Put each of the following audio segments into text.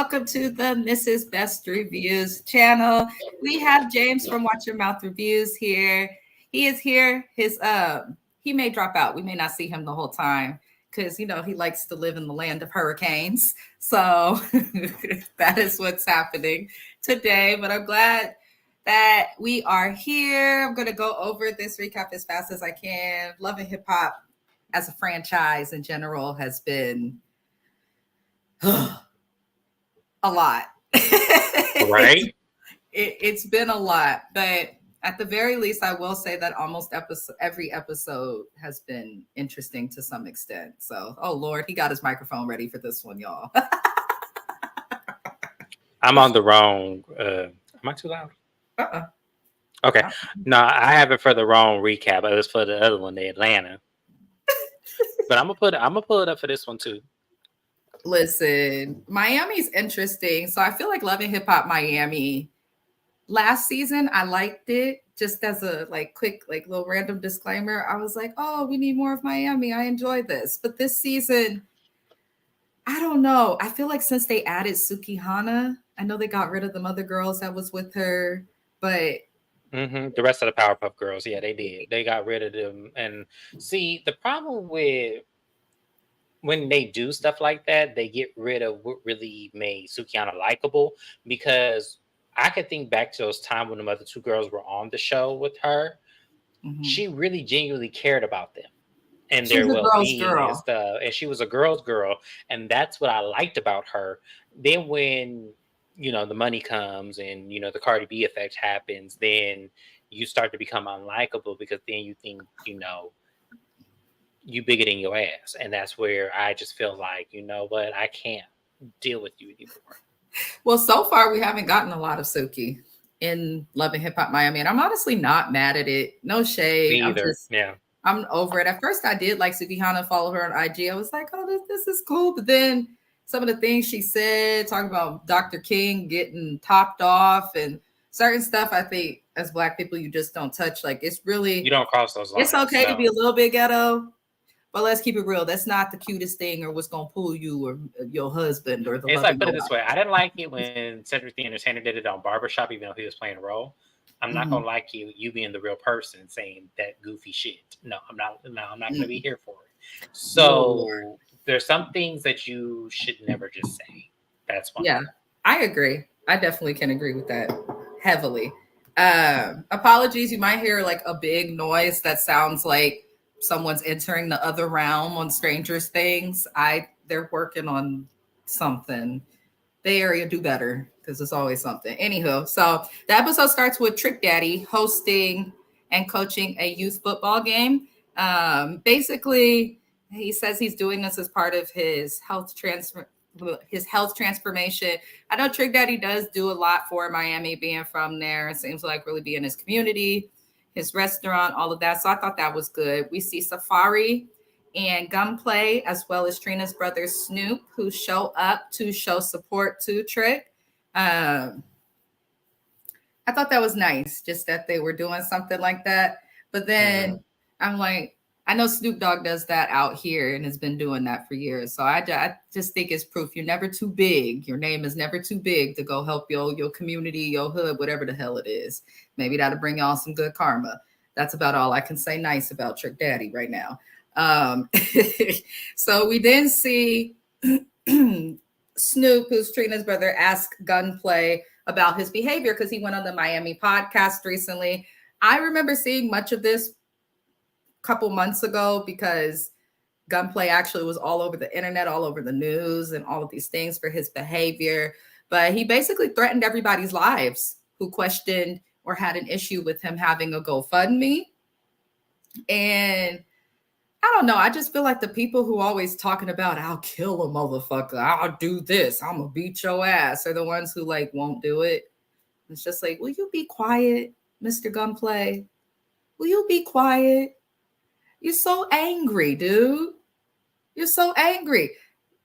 welcome to the Mrs. Best Reviews channel. We have James from Watchyomouthreviews here. He is here. He may drop out. We may not see him the whole time because he likes to live in the land of hurricanes. So that is what's happening today. But I'm glad that we are here. I'm going to go over this recap as fast as I can. Love and Hip Hop as a franchise in general has been a lot. Right? It's been a lot, but at the very least, I will say that almost every episode has been interesting to some extent. So, oh Lord, he got his microphone ready for this one, y'all. I'm on the wrong. Am I too loud? Okay. No, I have it for the wrong recap. It was for the other one, the Atlanta. But I'm gonna pull it up for this one too. Listen, Miami's interesting. So I feel like Love and Hip Hop Miami last season, I liked it. Just as a quick little random disclaimer, I was like, oh, we need more of Miami. I enjoy this. But this season, I don't know. I feel like since they added SUKIHANA, I know they got rid of the other girls that was with her, but the rest of the Powerpuff Girls, yeah, they did. They got rid of them. And see, the problem with when they do stuff like that, they get rid of what really made SUKIHANA likable. Because I could think back to those times when the other two girls were on the show with her. Mm-hmm. She really genuinely cared about them and their well-being and stuff. And she was a girl's girl. And that's what I liked about her. Then when the money comes and the Cardi B effect happens, then you start to become unlikable because then you think you bigger than your ass. And that's where I just feel like, you know what, I can't deal with you anymore. Well, so far we haven't gotten a lot of Suki in Love and Hip Hop Miami, and I'm honestly not mad at it. No shade. Me either. I'm over it. At first I did like SUKIHANA, follow her on IG. I was like, oh, this is cool. But then some of the things she said, talking about Dr. King getting topped off and certain stuff, I think as Black people, you just don't touch. Like, it's really... You don't cross those lines. It's okay to be a little bit ghetto, but let's keep it real. That's not the cutest thing or what's going to pull you or your husband or the... It's like, put it this way. I didn't like it when Cedric the Entertainer did it on Barbershop, even though he was playing a role. I'm not going to like you being the real person saying that goofy shit. No, I'm not going to be here for it. So... There's some things that you should never just say. That's one. Yeah, I agree. I definitely can agree with that heavily. Apologies. You might hear like a big noise that sounds like someone's entering the other realm on Stranger Things. They're working on something. Bay Area do better because it's always something. Anywho, so the episode starts with Trick Daddy hosting and coaching a youth football game. Basically, he says he's doing this as part of his health transformation. I know Trick Daddy does do a lot for Miami, being from there. It seems like really being his community, his restaurant, all of that. So I thought that was good. We see SAFAREE and Gunplay, as well as Trina's brother Snoop, who show up to show support to Trick. I thought that was nice, just that they were doing something like that. But then I'm like, I know Snoop Dogg does that out here and has been doing that for years. So I just think it's proof you're never too big. Your name is never too big to go help your community, your hood, whatever the hell it is. Maybe that'll bring y'all some good karma. That's about all I can say nice about Trick Daddy right now. So we then see Snoop, who's Trina's brother, ask Gunplay about his behavior because he went on the Miami podcast recently. I remember seeing much of this couple months ago because Gunplay actually was all over the internet, all over the news and all of these things for his behavior. But he basically threatened everybody's lives who questioned or had an issue with him having a GoFundMe. And I don't know. I just feel like the people who always talking about, I'll kill a motherfucker, I'll do this, I'm gonna beat your ass, are the ones who won't do it. It's just like, will you be quiet, Mr. Gunplay? Will you be quiet? You're so angry, dude. You're so angry.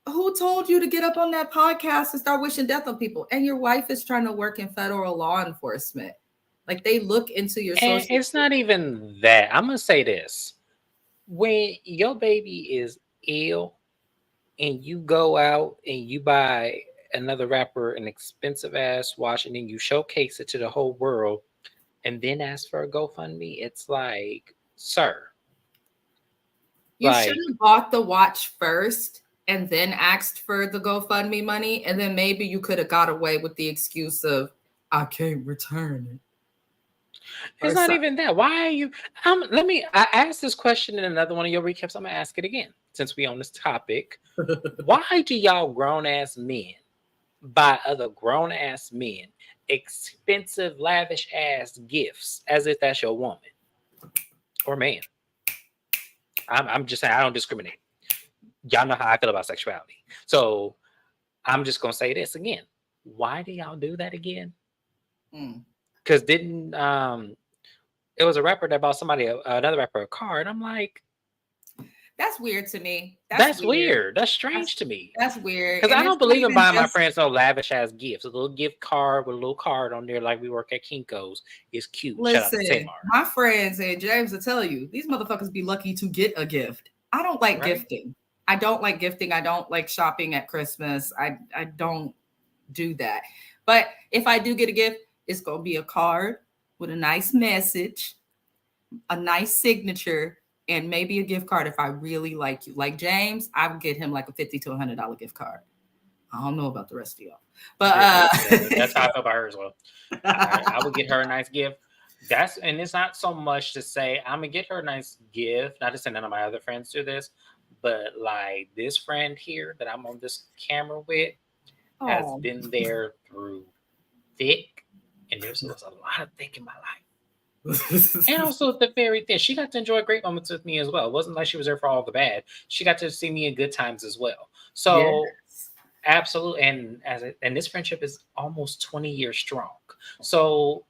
Who told you to get up on that podcast and start wishing death on people? And your wife is trying to work in federal law enforcement. Like, they look into your social... It's not even that. I'm going to say this. When your baby is ill and you go out and you buy another rapper an expensive ass watch and then you showcase it to the whole world and then ask for a GoFundMe, it's like, sir, You should like, have bought the watch first and then asked for the GoFundMe money, and then maybe you could have got away with the excuse of I can't return it. it's not even that. Why are you? I asked this question in another one of your recaps. I'm gonna ask it again since we on this topic. Why do y'all grown ass men buy other grown ass men expensive, lavish ass gifts as if that's your woman or man? I'm just saying I don't discriminate. Y'all know how I feel about sexuality, so I'm just gonna say this again. Why do y'all do that again? Because didn't it was a rapper that bought another rapper a car, and I'm like, that's weird to me. That's weird. That's strange to me. That's weird. Because I don't believe in buying my friends no lavish ass gifts. A little gift card with a little card on there, like we work at Kinko's, is cute. Listen, my friends and James will tell you, these motherfuckers be lucky to get a gift. I don't like gifting. I don't like gifting. I don't like shopping at Christmas. I don't do that. But if I do get a gift, it's gonna be a card with a nice message, a nice signature, and maybe a gift card if I really like you. Like James, I would get him like a $50 to $100 gift card. I don't know about the rest of y'all, but that's how I feel about her as well. I would get her a nice gift. And it's not so much to say I'm gonna get her a nice gift. Not to say none of my other friends do this, but like this friend here that I'm on this camera with has been there through thick, and there's a lot of thick in my life. And also the very thing, she got to enjoy great moments with me as well. It wasn't like she was there for all the bad. She got to see me in good times as well. So absolutely, and this friendship is almost 20 years strong. So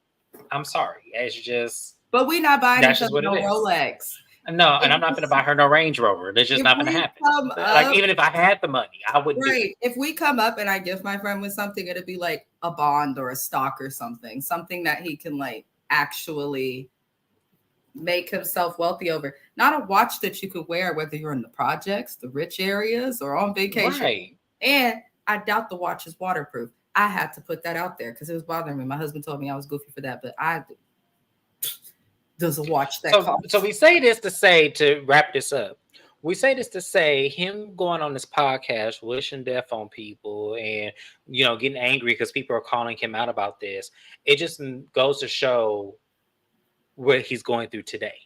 I'm sorry, it's just. But we're not buying each other no Rolex. No, and I'm not going to buy her no Range Rover. That's just not going to happen. Like even if I had the money, I wouldn't. Right. If we come up and I gift my friend with something, it'd be like a bond or a stock or something that he can like actually make himself wealthy over. Not a watch that you could wear whether you're in the projects, the rich areas, or on vacation. Right. And I doubt the watch is waterproof. I had to put that out there because it was bothering me. My husband told me I was goofy for that, but there's a watch that costs. So we say this to wrap this up. We say this to say him going on this podcast, wishing death on people and, getting angry because people are calling him out about this. It just goes to show what he's going through today,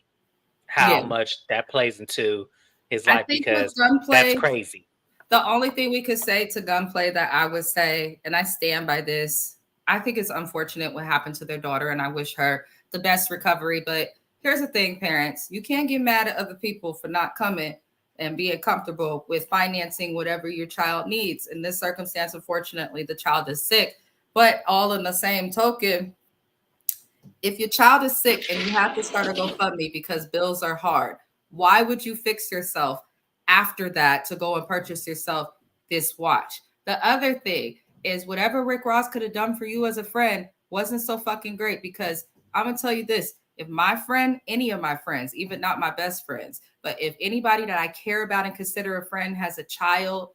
how much that plays into his life, because that's crazy. The only thing we could say to Gunplay that I would say, and I stand by this, I think it's unfortunate what happened to their daughter, and I wish her the best recovery. But here's the thing, parents, you can't get mad at other people for not coming and being comfortable with financing whatever your child needs. In this circumstance, unfortunately, the child is sick, but all in the same token, if your child is sick and you have to start a GoFundMe because bills are hard, why would you fix yourself after that to go and purchase yourself this watch? The other thing is whatever Rick Ross could have done for you as a friend wasn't so fucking great, because I'm going to tell you this. If my friend, any of my friends, even not my best friends, but if anybody that I care about and consider a friend has a child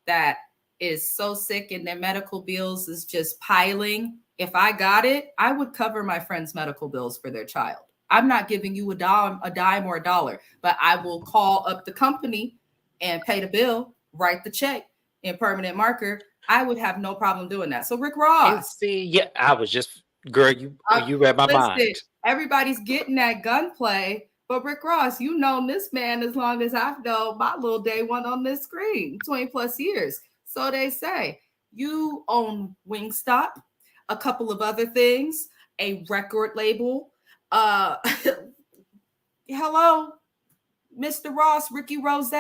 that is so sick and their medical bills is just piling, if I got it, I would cover my friend's medical bills for their child. I'm not giving you a dime or a dollar, but I will call up the company and pay the bill, write the check in permanent marker. I would have no problem doing that. So Rick Ross. I was just, girl, you read my mind. Everybody's getting that Gunplay, but Rick Ross, you known this man as long as I've known my little day one on this screen, 20 plus years. So they say you own Wingstop, a couple of other things, a record label. Hello, Mr. Ross, Ricky Rose,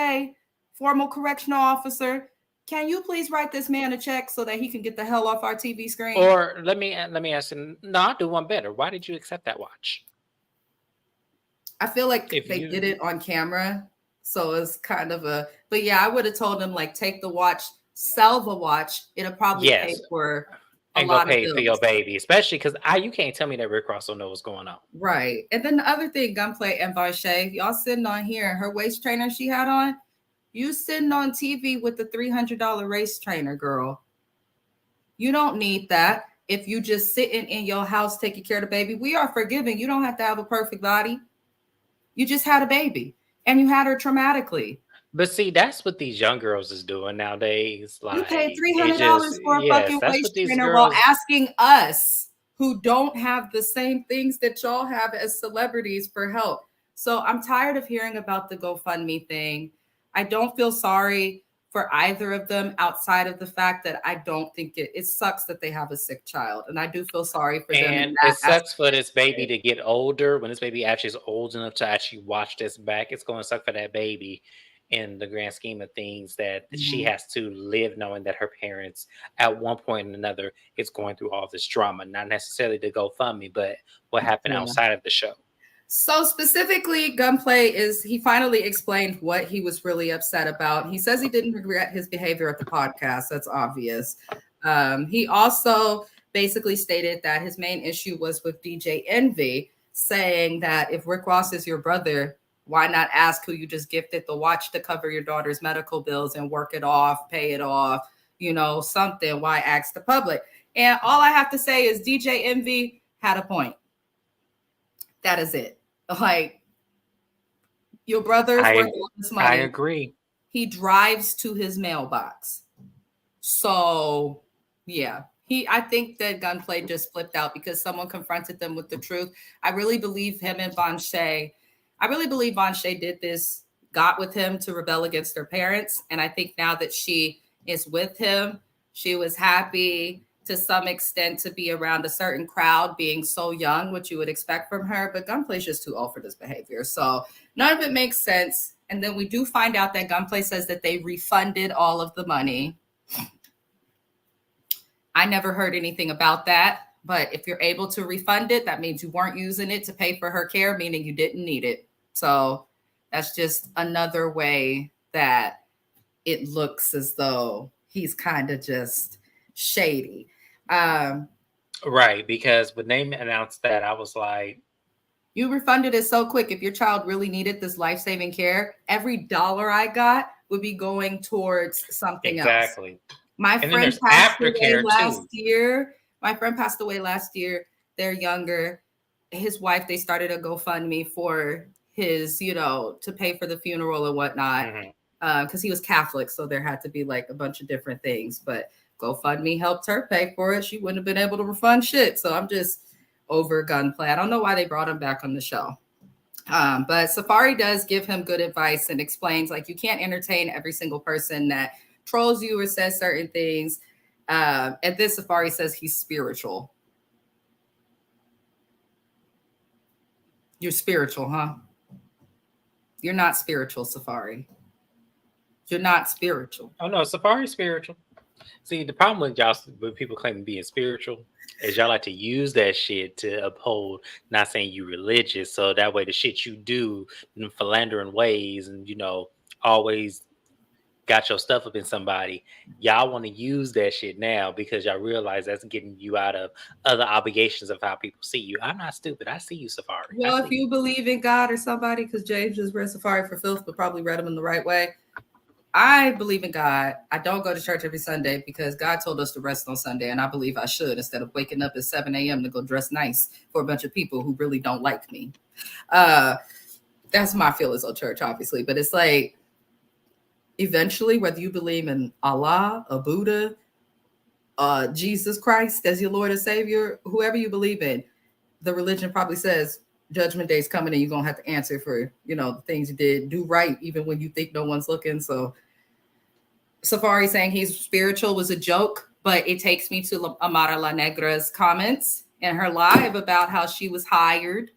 formal correctional officer. Can you please write this man a check so that he can get the hell off our TV screen? Or let me ask you, no, I'll do one better. Why did you accept that watch? I feel like they did it on camera. So it's kind of but yeah, I would have told him like, take the watch, sell the watch. It'll probably pay for a lot of bills. For your baby, especially because you can't tell me that Rick Ross don't know what's going on. Right. And then the other thing, Gunplay and Varshay, y'all sitting on here, her waist trainer she had on, you sitting on TV with the $300 race trainer, girl. You don't need that. If you just sitting in your house taking care of the baby, we are forgiving. You don't have to have a perfect body. You just had a baby and you had her traumatically. But see, that's what these young girls is doing nowadays. You paid Like, it's just, $300 for a yes, fucking that's what waist these trainer while girls. asking us who don't have the same things that y'all have as celebrities for help. So I'm tired of hearing about the GoFundMe thing. I don't feel sorry for either of them outside of the fact that I don't think it sucks that they have a sick child. And I do feel sorry for them in And that it sucks for this baby aspect. to get older. When this baby actually is old enough to actually watch this back, it's going to suck for that baby in the grand scheme of things that she Mhm. has to live knowing that her parents, at one point or another, is going through all this drama. Not necessarily to GoFundMe, but what happened Yeah. outside of the show. So specifically, Gunplay he finally explained what he was really upset about. He says he didn't regret his behavior at the podcast. That's obvious. He also basically stated that his main issue was with DJ Envy, saying that if Rick Ross is your brother, why not ask who you just gifted the watch to cover your daughter's medical bills and work it off, pay it off, something. Why ask the public? And all I have to say is DJ Envy had a point. That is it. Like, your brother's worth all this I money. agree. He drives to his mailbox. So, yeah. I think that Gunplay just flipped out because someone confronted them with the truth. I really believe him and Von Shay. I really believe Von Shay did this, got with him to rebel against her parents. And I think now that she is with him, she was happy to some extent to be around a certain crowd, being so young, what you would expect from her. But Gunplay's just too old for this behavior. So none of it makes sense. And then we do find out that Gunplay says that they refunded all of the money. I never heard anything about that. But if you're able to refund it, that means you weren't using it to pay for her care, meaning you didn't need it. So that's just another way that it looks as though he's kind of just shady. Right, because when they announced that, I was like, you refunded it so quick. If your child really needed this life-saving care, every dollar I got would be going towards something else. exactly. My And then friend there's passed away aftercare last too. year. My friend passed away last year. They're younger. His wife, they started a GoFundMe for his, to pay for the funeral and whatnot. Because he was Catholic, so there had to be like a bunch of different things. But GoFundMe helped her pay for it. She wouldn't have been able to refund shit. So I'm just over Gunplay. I don't know why they brought him back on the show. But SAFAREE does give him good advice and explains, like, you can't entertain every single person that trolls you or says certain things. At this, SAFAREE says he's spiritual. You're spiritual, huh? You're not spiritual, SAFAREE. You're not spiritual. Oh no, SAFAREE's spiritual. See, the problem with y'all, when people claim being spiritual, is y'all like to use that shit to uphold, not saying you religious, so that way the shit you do in philandering ways and always got your stuff up in somebody, y'all want to use that shit now because y'all realize that's getting you out of other obligations of how people see you. I'm not stupid. I see you, SAFAREE. Well, if you believe in God or somebody, because James just read SAFAREE for filth, but probably read them in the right way. I believe in God. I don't go to church every Sunday because God told us to rest on Sunday, and I believe I should, instead of waking up at 7 a.m. to go dress nice for a bunch of people who really don't like me. That's my feelings on church, obviously. But it's like, eventually, whether you believe in Allah, a Buddha, Jesus Christ as your Lord and Savior, whoever you believe in, the religion probably says Judgment Day is coming and you're going to have to answer for, the things you did. Do right even when you think no one's looking. So SAFAREE saying he's spiritual was a joke, but it takes me to Amara La Negra's comments in her live about how she was hired.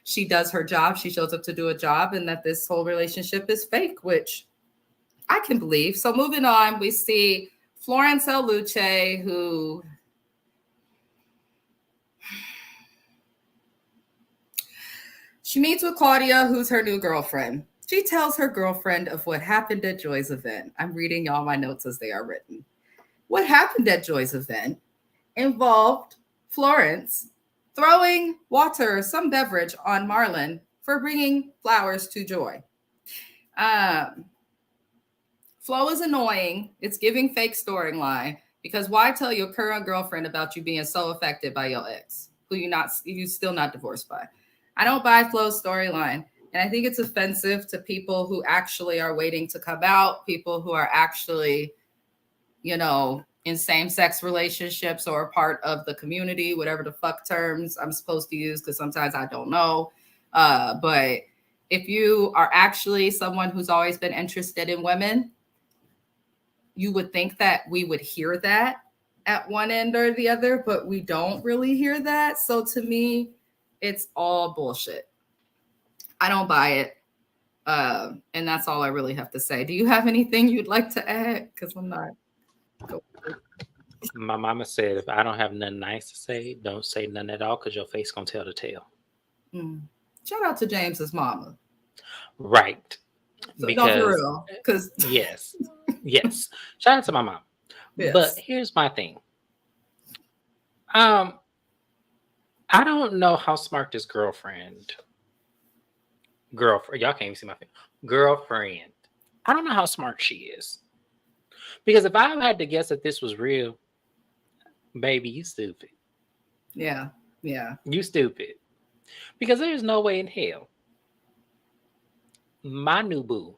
She does her job. She shows up to do a job, and that this whole relationship is fake, which I can believe. So moving on, we see Florence Luce, who she meets with Claudia, who's her new girlfriend. She tells her girlfriend of what happened at Joy's event. I'm reading y'all my notes as they are written. What happened at Joy's event involved Florence throwing water, some beverage, on Marlon for bringing flowers to Joy. Flo is annoying. It's giving fake storyline. Because why tell your current girlfriend about you being so affected by your ex, who you still not divorced by? I don't buy Flo's storyline. And I think it's offensive to people who actually are waiting to come out, people who are actually, in same-sex relationships or a part of the community, whatever the fuck terms I'm supposed to use, because sometimes I don't know. But if you are actually someone who's always been interested in women, you would think that we would hear that at one end or the other, but we don't really hear that. So to me, it's all bullshit. I don't buy it. And that's all I really have to say. Do you have anything you'd like to add? Because I'm not. My mama said, if I don't have nothing nice to say, don't say nothing at all, because your face gonna tell the tale. Shout out to James's mama. Right. So, because no, for real. Because yes. Shout out to my mom. Yes. But here's my thing. I don't know how smart this girlfriend, y'all can't even see my face. Girlfriend. I don't know how smart she is. Because if I had to guess that this was real, baby, you stupid. Yeah. You stupid. Because there's no way in hell my new boo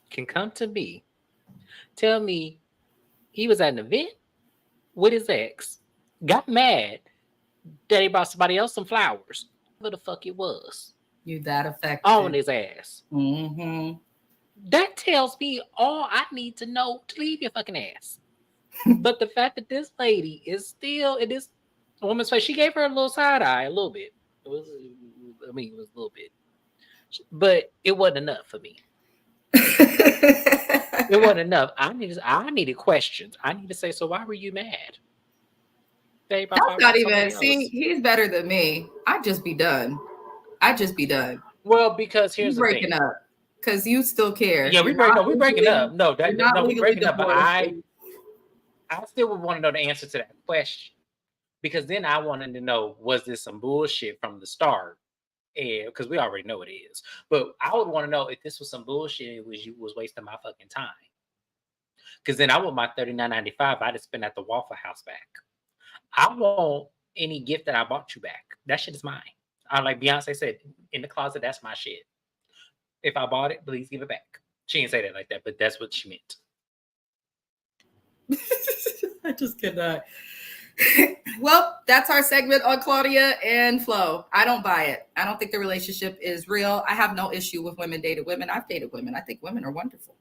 can come to me, tell me he was at an event with his ex, got mad that he brought somebody else some flowers, whatever the fuck it was. You that affected. On his ass. Mm-hmm. That tells me all I need to know to leave your fucking ass. But the fact that this lady is still in this woman's face, she gave her a little side eye, a little bit. It was a little bit. But it wasn't enough for me. It wasn't enough. I needed questions. I need to say, so why were you mad? That's not even. See, he's better than me. I'd just be done. Well, because here's the breaking thing. up. Because you still care. Yeah, we breaking up. No, we breaking up. But I still would want to know the answer to that question. Because then I wanted to know, was this some bullshit from the start? And because we already know it is. But I would want to know if this was some bullshit, you was wasting my fucking time. Because then I want my $39.95 I just spent at the Waffle House back. I want any gift that I bought you back. That shit is mine. Like Beyonce said, in the closet, that's my shit. If I bought it, please give it back. She didn't say that like that, but that's what she meant. I just cannot. Well, that's our segment on Claudia and Flo. I don't buy it. I don't think the relationship is real. I have no issue with women dating women. I've dated women. I think women are wonderful.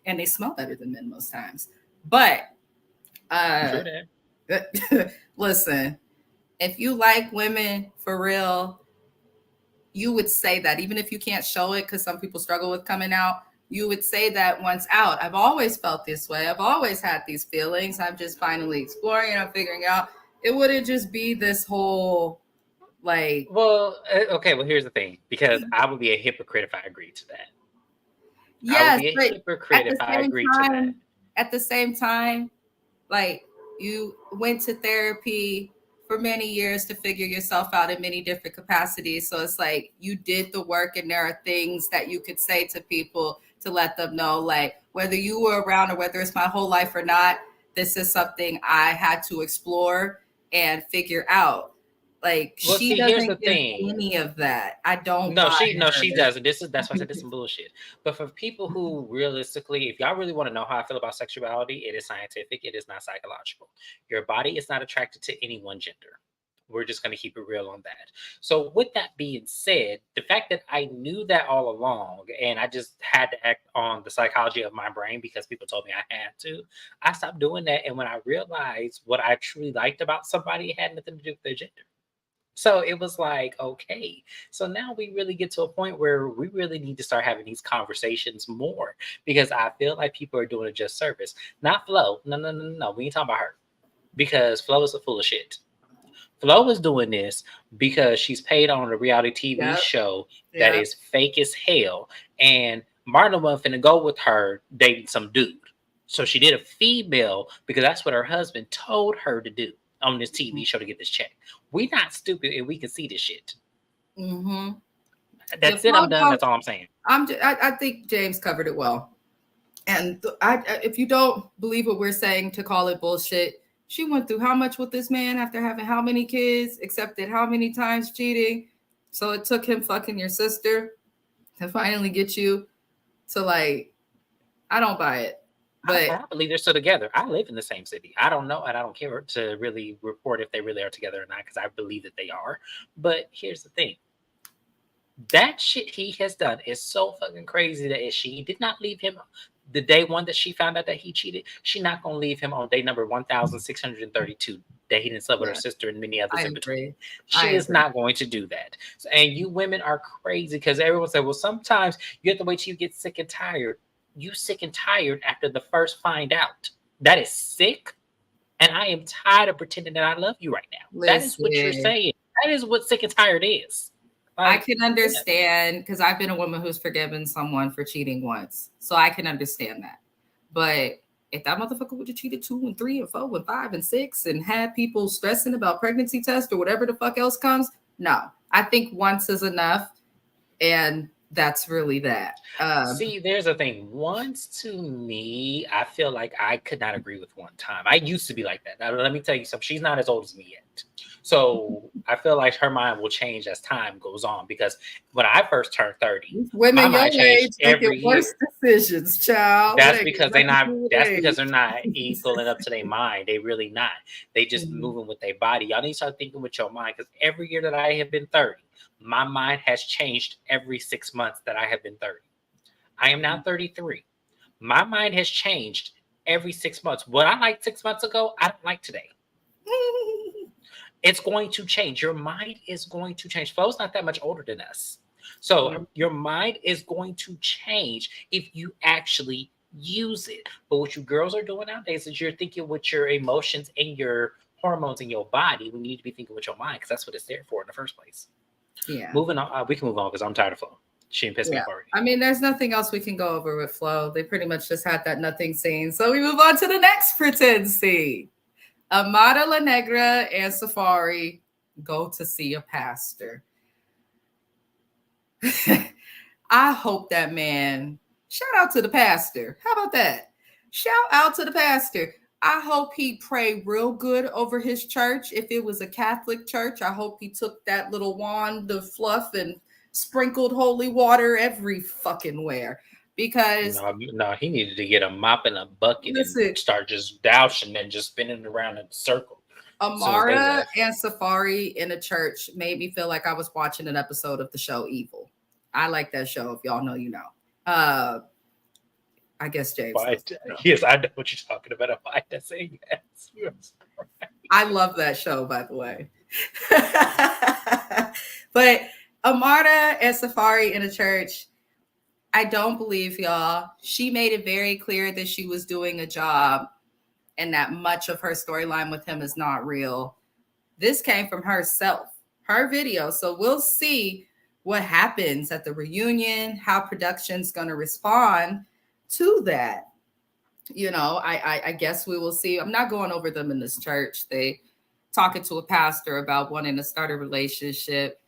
And they smell better than men most times. But listen, if you like women for real, you would say that, even if you can't show it, because some people struggle with coming out, you would say that once out. I've always felt this way. I've always had these feelings. I'm just finally exploring and I'm figuring out. It wouldn't just be this whole like. Well, okay. Well, here's the thing, because I would be a hypocrite if I agreed to that. Yes, I would be a hypocrite if I agreed to that. At the same time, like, you went to therapy for many years to figure yourself out in many different capacities. So it's like you did the work, and there are things that you could say to people to let them know, like, whether you were around or whether it's my whole life or not, this is something I had to explore and figure out. Like, well, she doesn't give any of that. I don't. No, she doesn't. That's why I said this is some bullshit. But for people who realistically, if y'all really want to know how I feel about sexuality, it is scientific. It is not psychological. Your body is not attracted to any one gender. We're just going to keep it real on that. So with that being said, the fact that I knew that all along, and I just had to act on the psychology of my brain because people told me I had to, I stopped doing that. And when I realized what I truly liked about somebody, it had nothing to do with their gender. So it was like, okay, so now we really get to a point where we really need to start having these conversations more, because I feel like people are doing a just service. Not Flo. No. We ain't talking about her, because Flo is a full of shit. Flo is doing this because she's paid on a reality TV show that is fake as hell. And Martin wasn't finna go with her dating some dude. So she did a female because that's what her husband told her to do on this TV show to get this check. We not stupid and we can see this shit. That's it. I'm done. That's all I'm saying. I think James covered it well. And if you don't believe what we're saying to call it bullshit, she went through how much with this man after having how many kids, accepted how many times cheating. So it took him fucking your sister to finally get you to like, I don't buy it. But I believe they're still together. I live in the same city. I don't know, and I don't care to really report if they really are together or not because I believe that they are. But here's the thing: that shit he has done is so fucking crazy that if she did not leave him the day one that she found out that he cheated, she not gonna leave him on day number 1632 that he didn't sleep with her sister and many others I in between. agree. She is not going to do that. So, and you women are crazy because everyone said, well, sometimes you have to wait till you get sick and tired. You sick and tired after the first find out. That is sick. And I am tired of pretending that I love you right now. That is what you're saying. That is what sick and tired is. I can understand because I've been a woman who's forgiven someone for cheating once. So I can understand that. But if that motherfucker would have cheated 2 and 3 and 4 and 5 and 6 and had people stressing about pregnancy tests or whatever the fuck else comes, no. I think once is enough. And that's really that. See, there's a thing. Once to me, I feel like I could not agree with one time. I used to be like that. Now, let me tell you something. She's not as old as me yet. So I feel like her mind will change as time goes on because when I first turned 30, women your age making worse decisions, child. That's because they're not equaling up to their mind. They really not. They just moving with their body. Y'all need to start thinking with your mind because every year that I have been 30, my mind has changed every 6 months that I have been 30. I am now 33. My mind has changed every 6 months. What I liked 6 months ago, I don't like today. It's going to change. Your mind is going to change. Flo's not that much older than us. So your mind is going to change if you actually use it. But what you girls are doing nowadays is you're thinking with your emotions and your hormones in your body. We need to be thinking with your mind because that's what it's there for in the first place. Yeah. Moving on. We can move on because I'm tired of Flo. She pissed me off already. I mean, there's nothing else we can go over with Flo. They pretty much just had that nothing scene. So we move on to the next pretend scene. Amara La Negra and SAFAREE go to see a pastor. I hope that man, shout out to the pastor. How about that? Shout out to the pastor. I hope he prayed real good over his church. If it was a Catholic church, I hope he took that little wand of fluff and sprinkled holy water every fucking where. Because no, he needed to get a mop and a bucket and start just dousing and just spinning around in a circle. Amara and SAFAREE in a church made me feel like I was watching an episode of the show Evil. I like that show. If y'all know, you know. I guess James. Yes, I know what you're talking about. I say yes. I love that show, by the way. But Amara and SAFAREE in a church. I don't believe y'all. She made it very clear that she was doing a job and that much of her storyline with him is not real. This came from herself, her video. So we'll see what happens at the reunion, how production's going to respond to that. You know, I guess we will see. I'm not going over them in this church. They talking to a pastor about wanting to start a relationship.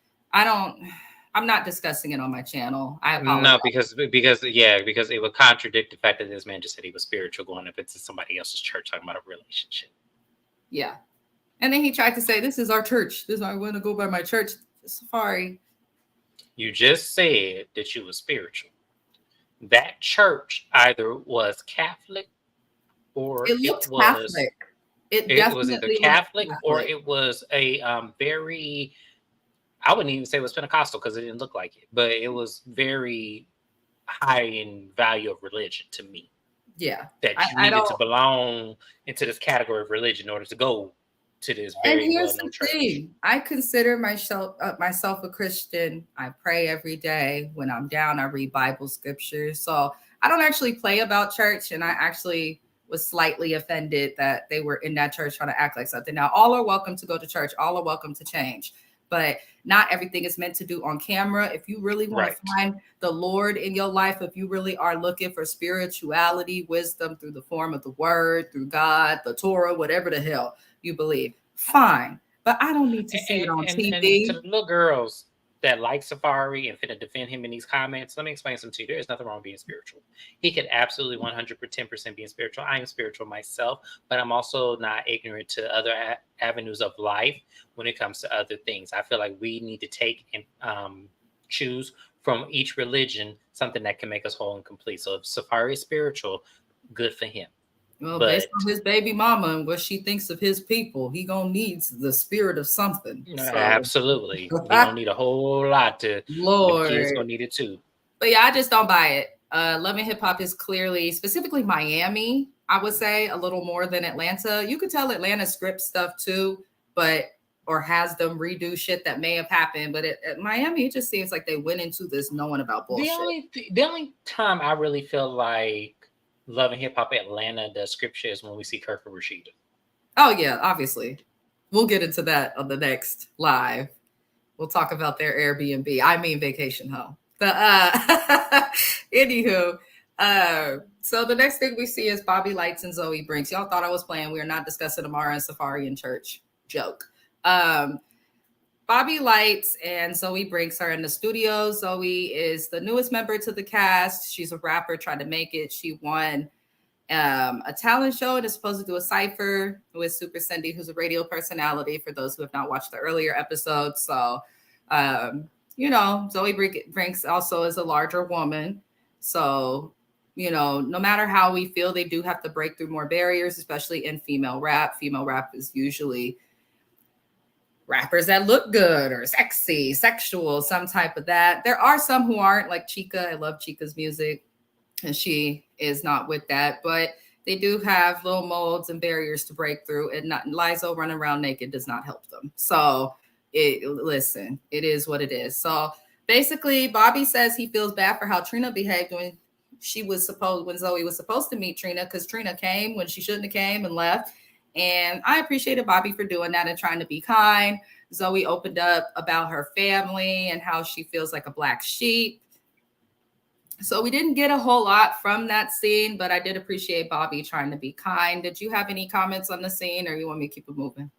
I'm not discussing it on my channel. I apologize. No, because it would contradict the fact that this man just said he was spiritual going up into somebody else's church talking about a relationship. Yeah. And then he tried to say, this is our church. This is I want to go by my church. SAFAREE. You just said that you were spiritual. That church either was Catholic or it was Catholic. It was either Catholic or it was a very, I wouldn't even say it was Pentecostal because it didn't look like it, but it was very high in value of religion to me. Yeah. That you needed to belong into this category of religion in order to go to this very well-known church. Thing. I consider myself a Christian. I pray every day. When I'm down, I read Bible scriptures. So I don't actually play about church, and I actually was slightly offended that they were in that church trying to act like something. Now, all are welcome to go to church. All are welcome to change. But not everything is meant to do on camera. If you really want to find the Lord in your life, if you really are looking for spirituality, wisdom through the form of the word, through God, the Torah, whatever the hell you believe, fine. But I don't need to see it on TV. And to the little girls, that like SAFAREE and finna defend him in these comments, let me explain something to you. There is nothing wrong with being spiritual. He could absolutely 110% being spiritual. I am spiritual myself, but I'm also not ignorant to other avenues of life when it comes to other things. I feel like we need to take and choose from each religion something that can make us whole and complete. So if SAFAREE is spiritual, good for him. Well, But based on his baby mama and what she thinks of his people, he gonna need the spirit of something. So. Absolutely, he gonna need a whole lot to. Lord, the kids gonna need it too. But yeah, I just don't buy it. Love and Hip Hop is clearly, specifically Miami, I would say a little more than Atlanta. You could tell Atlanta script stuff too, or has them redo shit that may have happened. But at Miami, it just seems like they went into this knowing about bullshit. The only time I really feel like Love and Hip Hop Atlanta does scripture is when we see Kirk and Rashida. Oh yeah, obviously. We'll get into that on the next live. We'll talk about their Airbnb. I mean vacation home. But anywho, so the next thing we see is Bobby Lights and Zoe Brinks. Y'all thought I was playing. We are not discussing Amara and SAFAREE in church. Joke. Bobby Lights and Zoe Brinks are in the studio. Zoe is the newest member to the cast. She's a rapper trying to make it. She won a talent show and is supposed to do a cypher with Super Cindy, who's a radio personality, for those who have not watched the earlier episodes. So, Zoe Brinks also is a larger woman. So, no matter how we feel, they do have to break through more barriers, especially in female rap. Female rap is usually rappers that look good or sexy, sexual, some type of that. There are some who aren't, like Chica. I love Chica's music, and she is not with that. But they do have little molds and barriers to break through, and Lizzo running around naked does not help them. So it is what it is. So basically, Bobby says he feels bad for how Trina behaved when Zoe was supposed to meet Trina, because Trina came when she shouldn't have came and left. And I appreciated Bobby for doing that and trying to be kind. Zoe opened up about her family and how she feels like a black sheep. So we didn't get a whole lot from that scene, but I did appreciate Bobby trying to be kind. Did you have any comments on the scene, or you want me to keep it moving?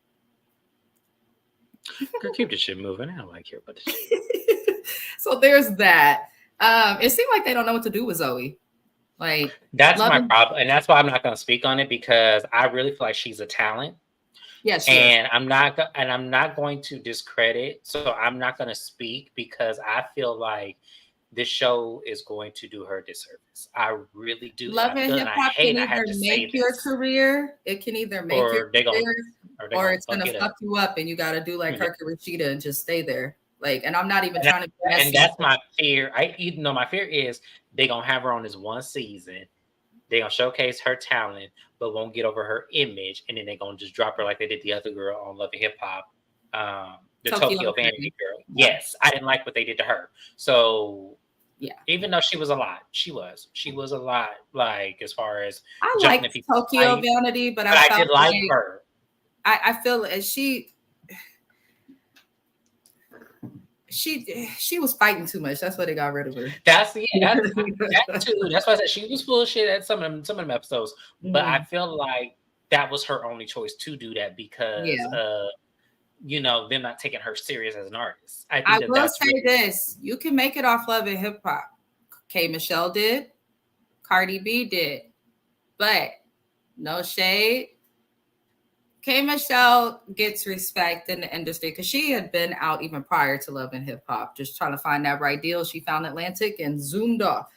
Keep the shit moving. I don't like hear about this shit. So there's that. It seemed like they don't know what to do with Zoe. Like, that's my problem, and that's why I'm not going to speak on it, because I really feel like she's a talent. Yes, and I'm not going to discredit. So I'm not going to speak, because I feel like this show is going to do her disservice. I really do. Love and Hip Hop can either make your career. It can either make your career, or it's going to fuck you up, and you got to do like Kirk and Rashida and just stay there. Like, and I'm not even trying to. And that's my fear. My fear is they're gonna have her on this one season. They're gonna showcase her talent, but won't get over her image, and then they're gonna just drop her like they did the other girl on Love and Hip Hop, the Tokyo Vanity girl. Yes, I didn't like what they did to her. So yeah, even though she was a lot, she was a lot. Like, as far as I like Tokyo Vanity, but I did like her. I feel as she was fighting too much. That's why they got rid of her. That too. That's why I said she was full of shit at some of them episodes. Mm-hmm. But I feel like that was her only choice to do that, because them not taking her serious as an artist. I will say this: you can make it off Love and Hip Hop. K. Michelle did, Cardi B did, but no shade. K. Michelle gets respect in the industry because she had been out even prior to Love and Hip Hop, just trying to find that right deal. She found Atlantic and zoomed off.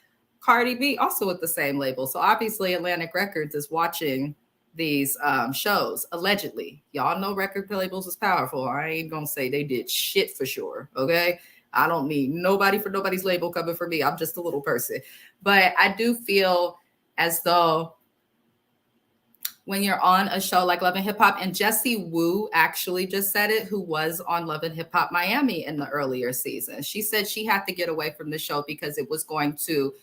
Cardi B also with the same label. So obviously Atlantic Records is watching these shows, allegedly. Y'all know record labels is powerful. I ain't going to say they did shit for sure, okay? I don't need nobody for nobody's label coming for me. I'm just a little person. But I do feel as though when you're on a show like Love and Hip Hop, and Jessie Wu actually just said it, who was on Love and Hip Hop Miami in the earlier season. She said she had to get away from the show because it was going to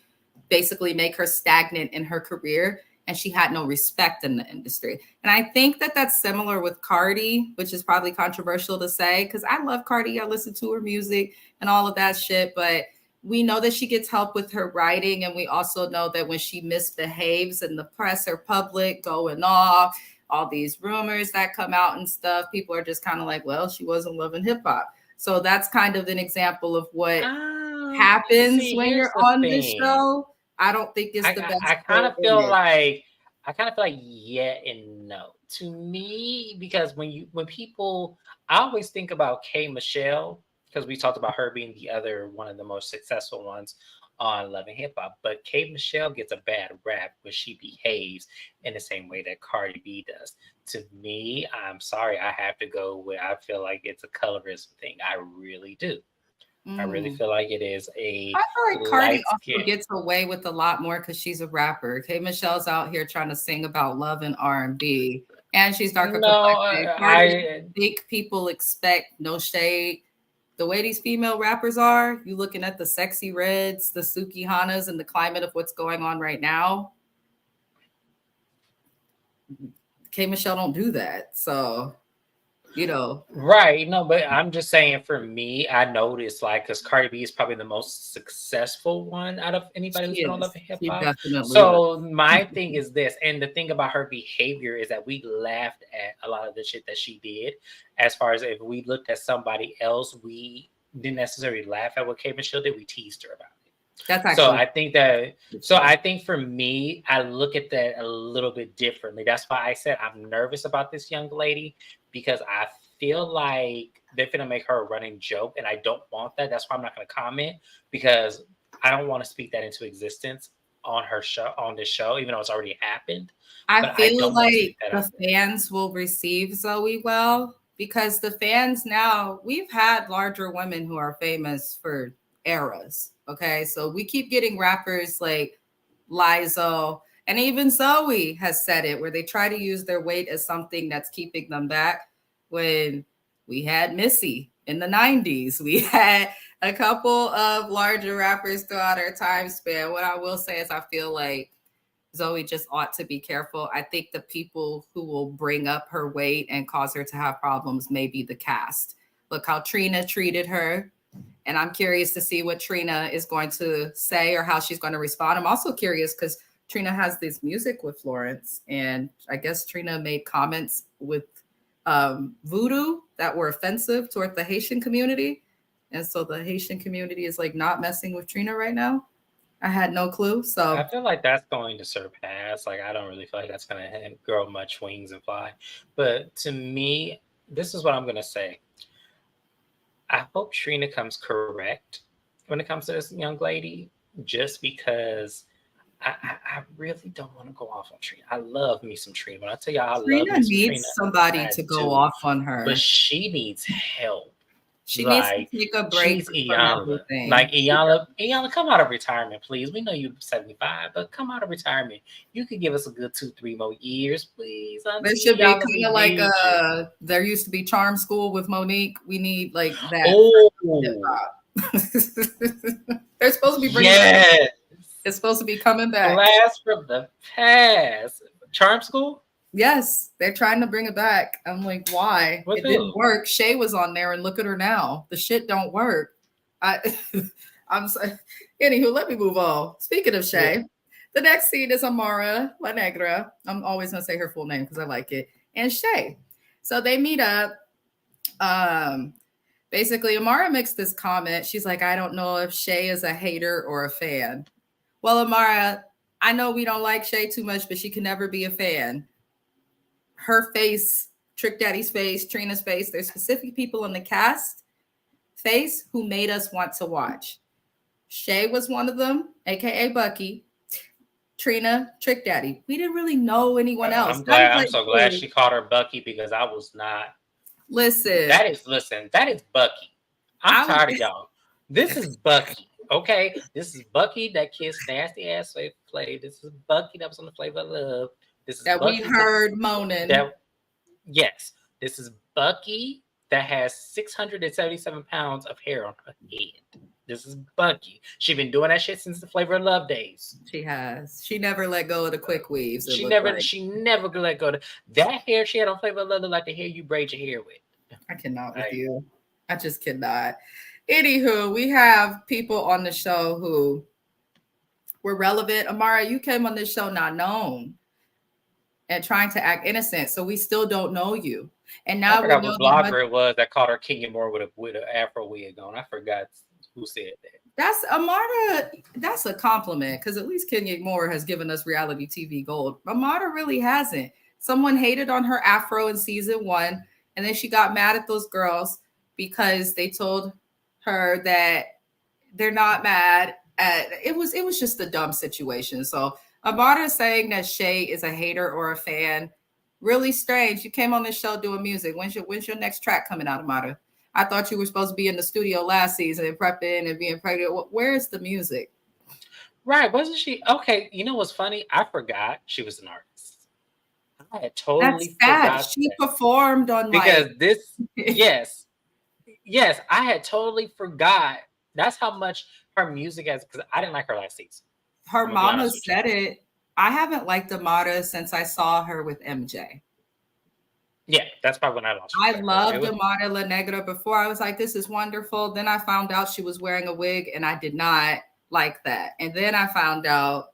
basically make her stagnant in her career, and she had no respect in the industry. And I think that that's similar with Cardi, which is probably controversial to say, because I love Cardi. I listen to her music and all of that shit, but we know that she gets help with her writing. And we also know that when she misbehaves in the press or public, going off, all these rumors that come out and stuff, people are just kind of like, well, she wasn't loving hip hop. So that's kind of an example of what happens See, when here's you're the on this thing. show. I don't think it's the best I kind of feel image. like yeah and no. To me, because when people, I always think about K Michelle, because we talked about her being the other one of the most successful ones on Love and Hip Hop. But K Michelle gets a bad rap when she behaves in the same way that Cardi B does. To me, I'm sorry, I have to go with, I feel like it's a colorism thing. I really do. I really feel like it is a I feel like Cardi light also skin. gets away with a lot more because she's a rapper. K Michelle's out here trying to sing about love and R&B, and she's darker No, complected. Cardi, I think people expect, no shade, the way these female rappers are. You looking at the Sexy Reds, the SUKIHANAs, and the climate of what's going on right now. K Michelle don't do that, so you know. Right. No, but I'm just saying for me, I noticed like because Cardi B is probably the most successful one out of anybody She who's been on Love is. and Hip She Hop. definitely is. So my thing is this, and the thing about her behavior is that we laughed at a lot of the shit that she did. As far as if we looked at somebody else, we didn't necessarily laugh at what K Michelle did. We teased her about it. That's So actually I think that, so I think for me, I look at that a little bit differently. That's why I said I'm nervous about this young lady, because I feel like they're going to make her a running joke. And I don't want that. That's why I'm not going to comment, because I don't want to speak that into existence on her show, on this show, even though it's already happened. I But I feel don't want to speak like that the out there. fans will receive Zoe well, because the fans now, we've had larger women who are famous for eras. Okay. So we keep getting rappers like Lizzo, and even Zoe has said it, where they try to use their weight as something that's keeping them back. When we had Missy in the 90s, we had a couple of larger rappers throughout our time span. What I will say is I feel like Zoe just ought to be careful. I think the people who will bring up her weight and cause her to have problems may be the cast. Look how TRINA treated her. And I'm curious to see what TRINA is going to say or how she's going to respond. I'm also curious because TRINA has this music with Florence. And I guess TRINA made comments with voodoo that were offensive toward the Haitian community. And so the Haitian community is like not messing with TRINA right now. I had no clue. So I feel like that's going to surpass. Like, I don't really feel like that's going to grow much wings and fly. But to me, this is what I'm going to say. I hope Trina comes correct when it comes to this young lady, just because I really don't want to go off on Trina. I love me some Trina. When I tell y'all I love TRINA me some needs Trina, somebody I to go do. off on her. But she needs help. She needs to Like, take a she break needs from Iyanla. everything. Like, Iyanla, come out of retirement, please. We know you're 75, but come out of retirement. You could give us a good 2-3 more years, please. There should be Iyanla, kind of like there used to be Charm School with Monique. We need like that. Oh, They're supposed to be bringing. yes. It's supposed to be coming back. Blast from the past. Charm School? Yes, they're trying to bring it back. I'm like, why? With It who? didn't work. Shay was on there, and look at her now. The shit don't work. I'm sorry. Anywho, let me move on. Speaking of Shay, Yeah. the next scene is Amara La Negra. I'm always gonna say her full name because I like it. And Shay. So they meet up. Basically, Amara makes this comment. She's like, I don't know if Shay is a hater or a fan. Well, Amara, I know we don't like Shay too much, but she can never be a fan. Her face, Trick Daddy's face, Trina's face, there's specific people in the cast face who made us want to watch. Shay was one of them, aka Bucky. Trina, Trick Daddy. We didn't really know anyone else. I'm so glad she called her Bucky, because I was not. Listen. That is Bucky. I'm tired of y'all. This is Bucky. Okay, this is Bucky that kissed nasty ass play. This is Bucky that was on the Flavor of Love. This is that Bucky we heard moaning. Yes, this is Bucky that has 677 pounds of hair on her head. This is Bucky. She's been doing that shit since the Flavor of Love days. She has. She never let go of the quick weaves. She never let go of that hair she had on Flavor of Love, like the hair you braid your hair with. I cannot with you. I just cannot. Anywho, we have people on the show who were relevant. Amara, you came on this show not known and trying to act innocent, so we still don't know you. And I now we forgot know what that blogger it was that called her Kenya Moore with an afro wig on. I forgot who said that. that's Amara. That's a compliment because at least Kenya Moore has given us reality TV gold. Amara really hasn't. Someone hated on her afro in season 1, and then she got mad at those girls because they told her that they're not mad at it was just a dumb situation. So Amara saying that Shay is a hater or a fan, really strange. You came on this show doing music. When's your next track coming out, Amara? I thought you were supposed to be in the studio last season and prepping and being pregnant. Where's the music? Right, wasn't she? Okay, you know what's funny? I forgot she was an artist. I had totally That's sad. forgot She that. performed on Because like this, yes, I had totally forgot. That's how much her music has, because I didn't like her last season. her I'm gonna be mama honest with you. said it. I haven't liked Amara since I saw her with MJ. Yeah, that's probably when I lost I respect for her. loved Amara La Negra before. I was like, this is wonderful. Then I found out she was wearing a wig and I did not like that. And then I found out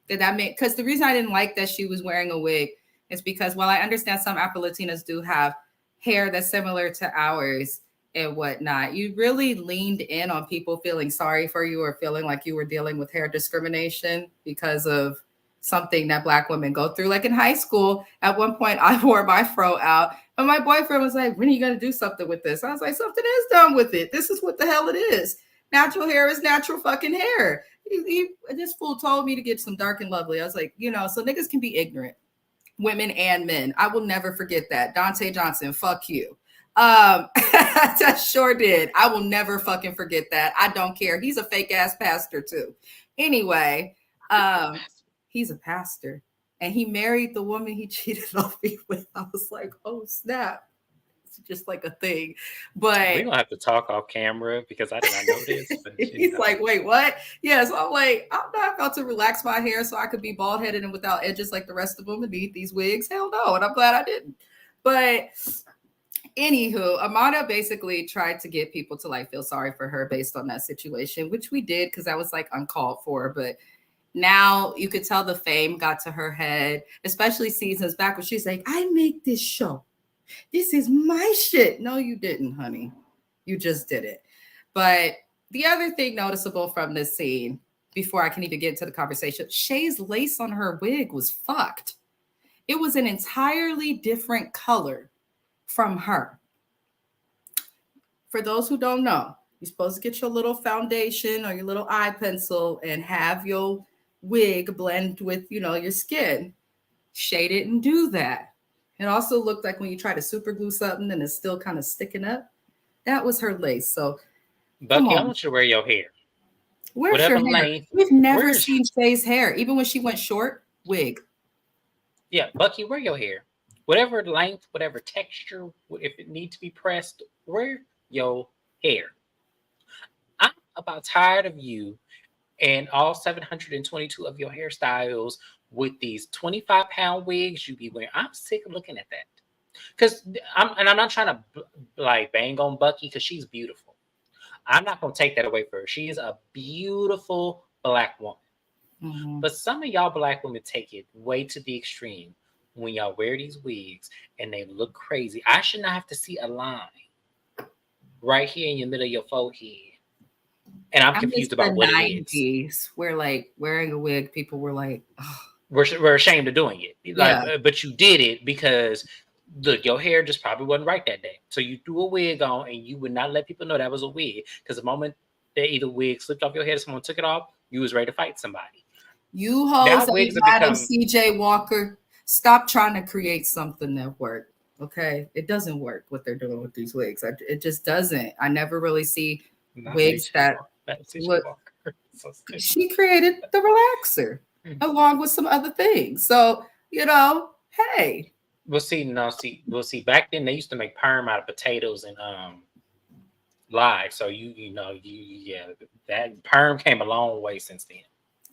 that meant, because the reason I didn't like that she was wearing a wig is because while I understand some Afro Latinas do have hair that's similar to ours and whatnot, you really leaned in on people feeling sorry for you or feeling like you were dealing with hair discrimination because of something that Black women go through. Like in high school, at one point I wore my fro out and my boyfriend was like, when are you going to do something with this? I was like, something is done with it. This is what the hell it is. Natural hair is natural fucking hair. This fool told me to get some dark and lovely. I was like, so niggas can be ignorant, women and men. I will never forget that. Dante Johnson, fuck you. I sure did. I will never fucking forget that. I don't care. He's a fake ass pastor too. Anyway, he's a pastor and he married the woman he cheated on me with. I was like, oh snap. It's just like a thing. But we're gonna have to talk off camera because I did not know this. But he's like, wait, what? Yeah, so I'm like, I'm not about to relax my hair so I could be bald headed and without edges like the rest of them and need these wigs. Hell no. And I'm glad I didn't. But anywho, Amanda basically tried to get people to like feel sorry for her based on that situation, which we did because that was like uncalled for. But now you could tell the fame got to her head, especially seasons back when she's like, I make this show. This is my shit. No, you didn't, honey. You just did it. But the other thing noticeable from this scene, before I can even get into the conversation, Shay's lace on her wig was fucked. It was an entirely different color from her. For those who don't know, you're supposed to get your little foundation or your little eye pencil and have your wig blend with, your skin. Shay didn't do that. It also looked like when you try to super glue something and it's still kind of sticking up. That was her lace. So, Bucky, I want you to wear your hair. Where's whatever your hair? length. We've never seen Shay's hair, even when she went short, wig. Yeah, Bucky, wear your hair. Whatever length, whatever texture, if it needs to be pressed, wear your hair. I'm about tired of you and all 722 of your hairstyles with these 25-pound wigs you be wearing. I'm sick of looking at that. Because I'm not trying to like bang on Bucky because she's beautiful. I'm not going to take that away from her. She is a beautiful Black woman. Mm-hmm. But some of y'all Black women take it way to the extreme when y'all wear these wigs and they look crazy. I should not have to see a line right here in the middle of your forehead. And I'm confused about what 90s, it is. Where like wearing a wig, people were like, oh. we're ashamed of doing it. Like, yeah. But you did it because look, your hair just probably wasn't right that day. So you threw a wig on and you would not let people know that was a wig. Because the moment that either wig slipped off your head or someone took it off, you was ready to fight somebody. You hoes ain't Madam CJ Walker. Stop trying to create something that works. Okay? It doesn't work what they're doing with these wigs. It just doesn't. I never really see wigs that look. So she created the relaxer along with some other things. So, hey. We'll see. Back then they used to make perm out of potatoes and live. So that perm came a long way since then.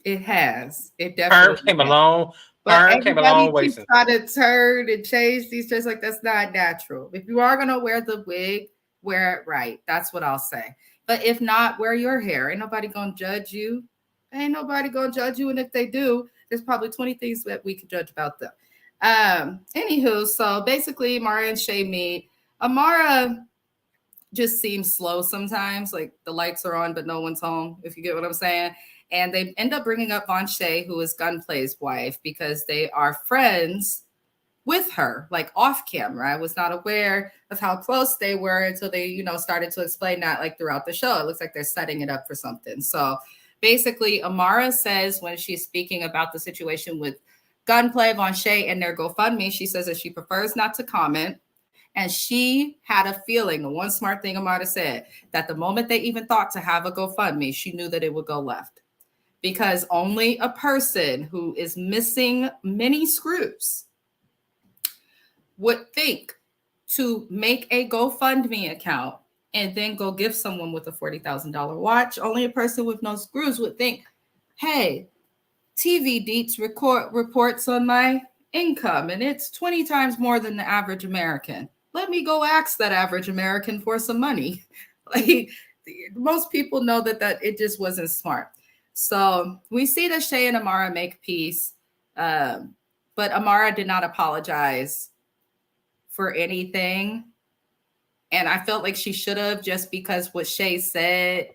It has. It definitely perm came a long. Perm came a long way since. Try to turn and change these just like that's not natural. If you are gonna wear the wig, wear it right. That's what I'll say. But if not, wear your hair. Ain't nobody gonna judge you. And if they do, there's probably 20 things that we could judge about them. Anywho, so basically Amara and Shay meet. Amara just seems slow sometimes, like the lights are on but no one's home, if you get what I'm saying. And they end up bringing up Von Shay, who is Gunplay's wife, because they are friends with her, like off camera. I was not aware of how close they were until they, you know, started to explain that like throughout the show. It looks like they're setting it up for something. So basically, Amara says when she's speaking about the situation with Gunplay, Von Shay, and their GoFundMe, she says that she prefers not to comment. And she had a feeling, the one smart thing Amara said, that the moment they even thought to have a GoFundMe, she knew that it would go left. Because only a person who is missing many screws would think to make a GoFundMe account and then go give someone with a $40,000 watch. Only a person with no screws would think, hey, TV Deets reports on my income and it's 20 times more than the average American. Let me go ask that average American for some money. Like, most people know that it just wasn't smart. So we see that Shay and Amara make peace, but Amara did not apologize for anything. And I felt like she should have, just because what Shay said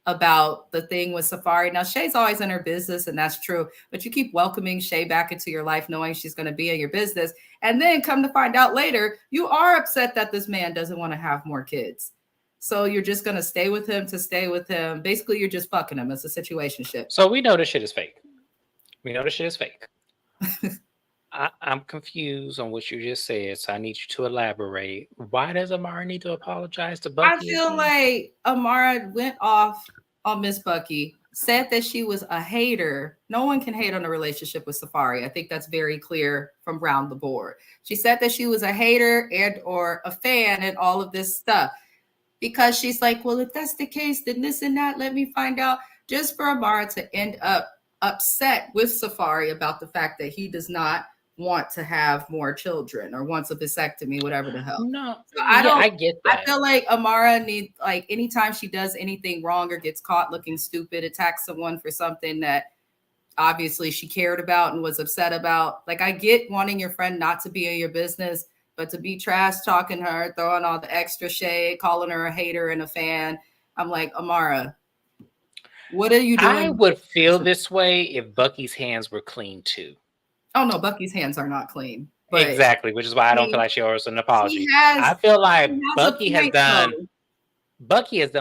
about the thing with SAFAREE. Now, Shay's always in her business, and that's true, but you keep welcoming Shay back into your life knowing she's going to be in your business. And then come to find out later, you are upset that this man doesn't want to have more kids. So you're just going to stay with him to stay with him. Basically, you're just fucking him. It's a situationship. So we know this shit is fake. We know this shit is fake. I'm confused on what you just said, so I need you to elaborate. Why does Amara need to apologize to Bucky? I feel like Amara went off on Miss Bucky, said that she was a hater. No one can hate on a relationship with SAFAREE. I think that's very clear from round the board. She said that she was a hater and or a fan and all of this stuff, because she's like, well, if that's the case, then this and that, let me find out. Just for Amara to end up upset with SAFAREE about the fact that he does not want to have more children or wants a vasectomy, whatever the hell. No, so I get that. I feel like Amara needs, like, anytime she does anything wrong or gets caught looking stupid, attacks someone for something that obviously she cared about and was upset about. Like, I get wanting your friend not to be in your business, but to be trash talking her, throwing all the extra shade, calling her a hater and a fan, I'm like, Amara, what are you doing? I would feel this way if Bucky's hands were clean too. Oh no, Bucky's hands are not clean. But exactly, which is why I don't feel like she owes an apology. I feel like Bucky has done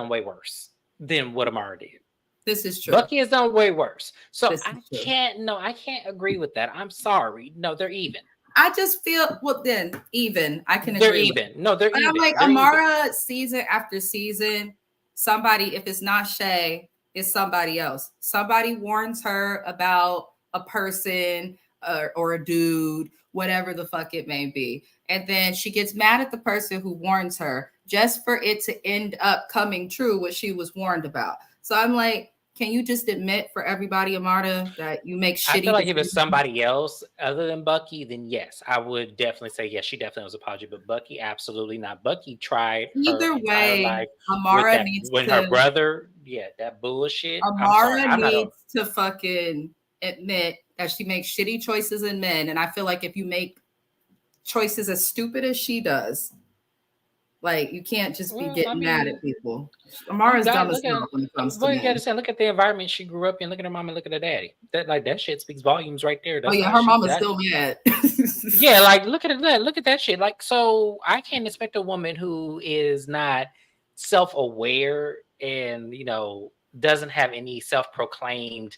way worse than what Amara did. This is true. Bucky has done way worse. So I can't agree with that. I'm sorry. No, they're even. I just feel, well, then even I can agree. They're even. With. No, they're but even. I'm like, they're Amara, even. season after season, somebody, if it's not Shay, it's somebody else. Somebody warns her about a person or a dude, whatever the fuck it may be. And then she gets mad at the person who warns her just for it to end up coming true what she was warned about. So I'm like, can you just admit for everybody, Amara, that you make shitty? I feel like if it's somebody else other than Bucky, then yes, I would definitely say yes. She definitely was apology, but Bucky, absolutely not. Bucky tried either way. Life Amara needs when her brother, that bullshit. Amara needs to fucking admit that she makes shitty choices in men, and I feel like if you make choices as stupid as she does, like, you can't just be getting mad at people. Amara's dumb as hell when it comes to men. You gotta say, look at the environment she grew up in. Look at her mom and look at her daddy. That shit speaks volumes right there. That's her mama's still mad. Yeah, like look at that. Look at that shit. Like, so I can't expect a woman who is not self-aware and doesn't have any self-proclaimed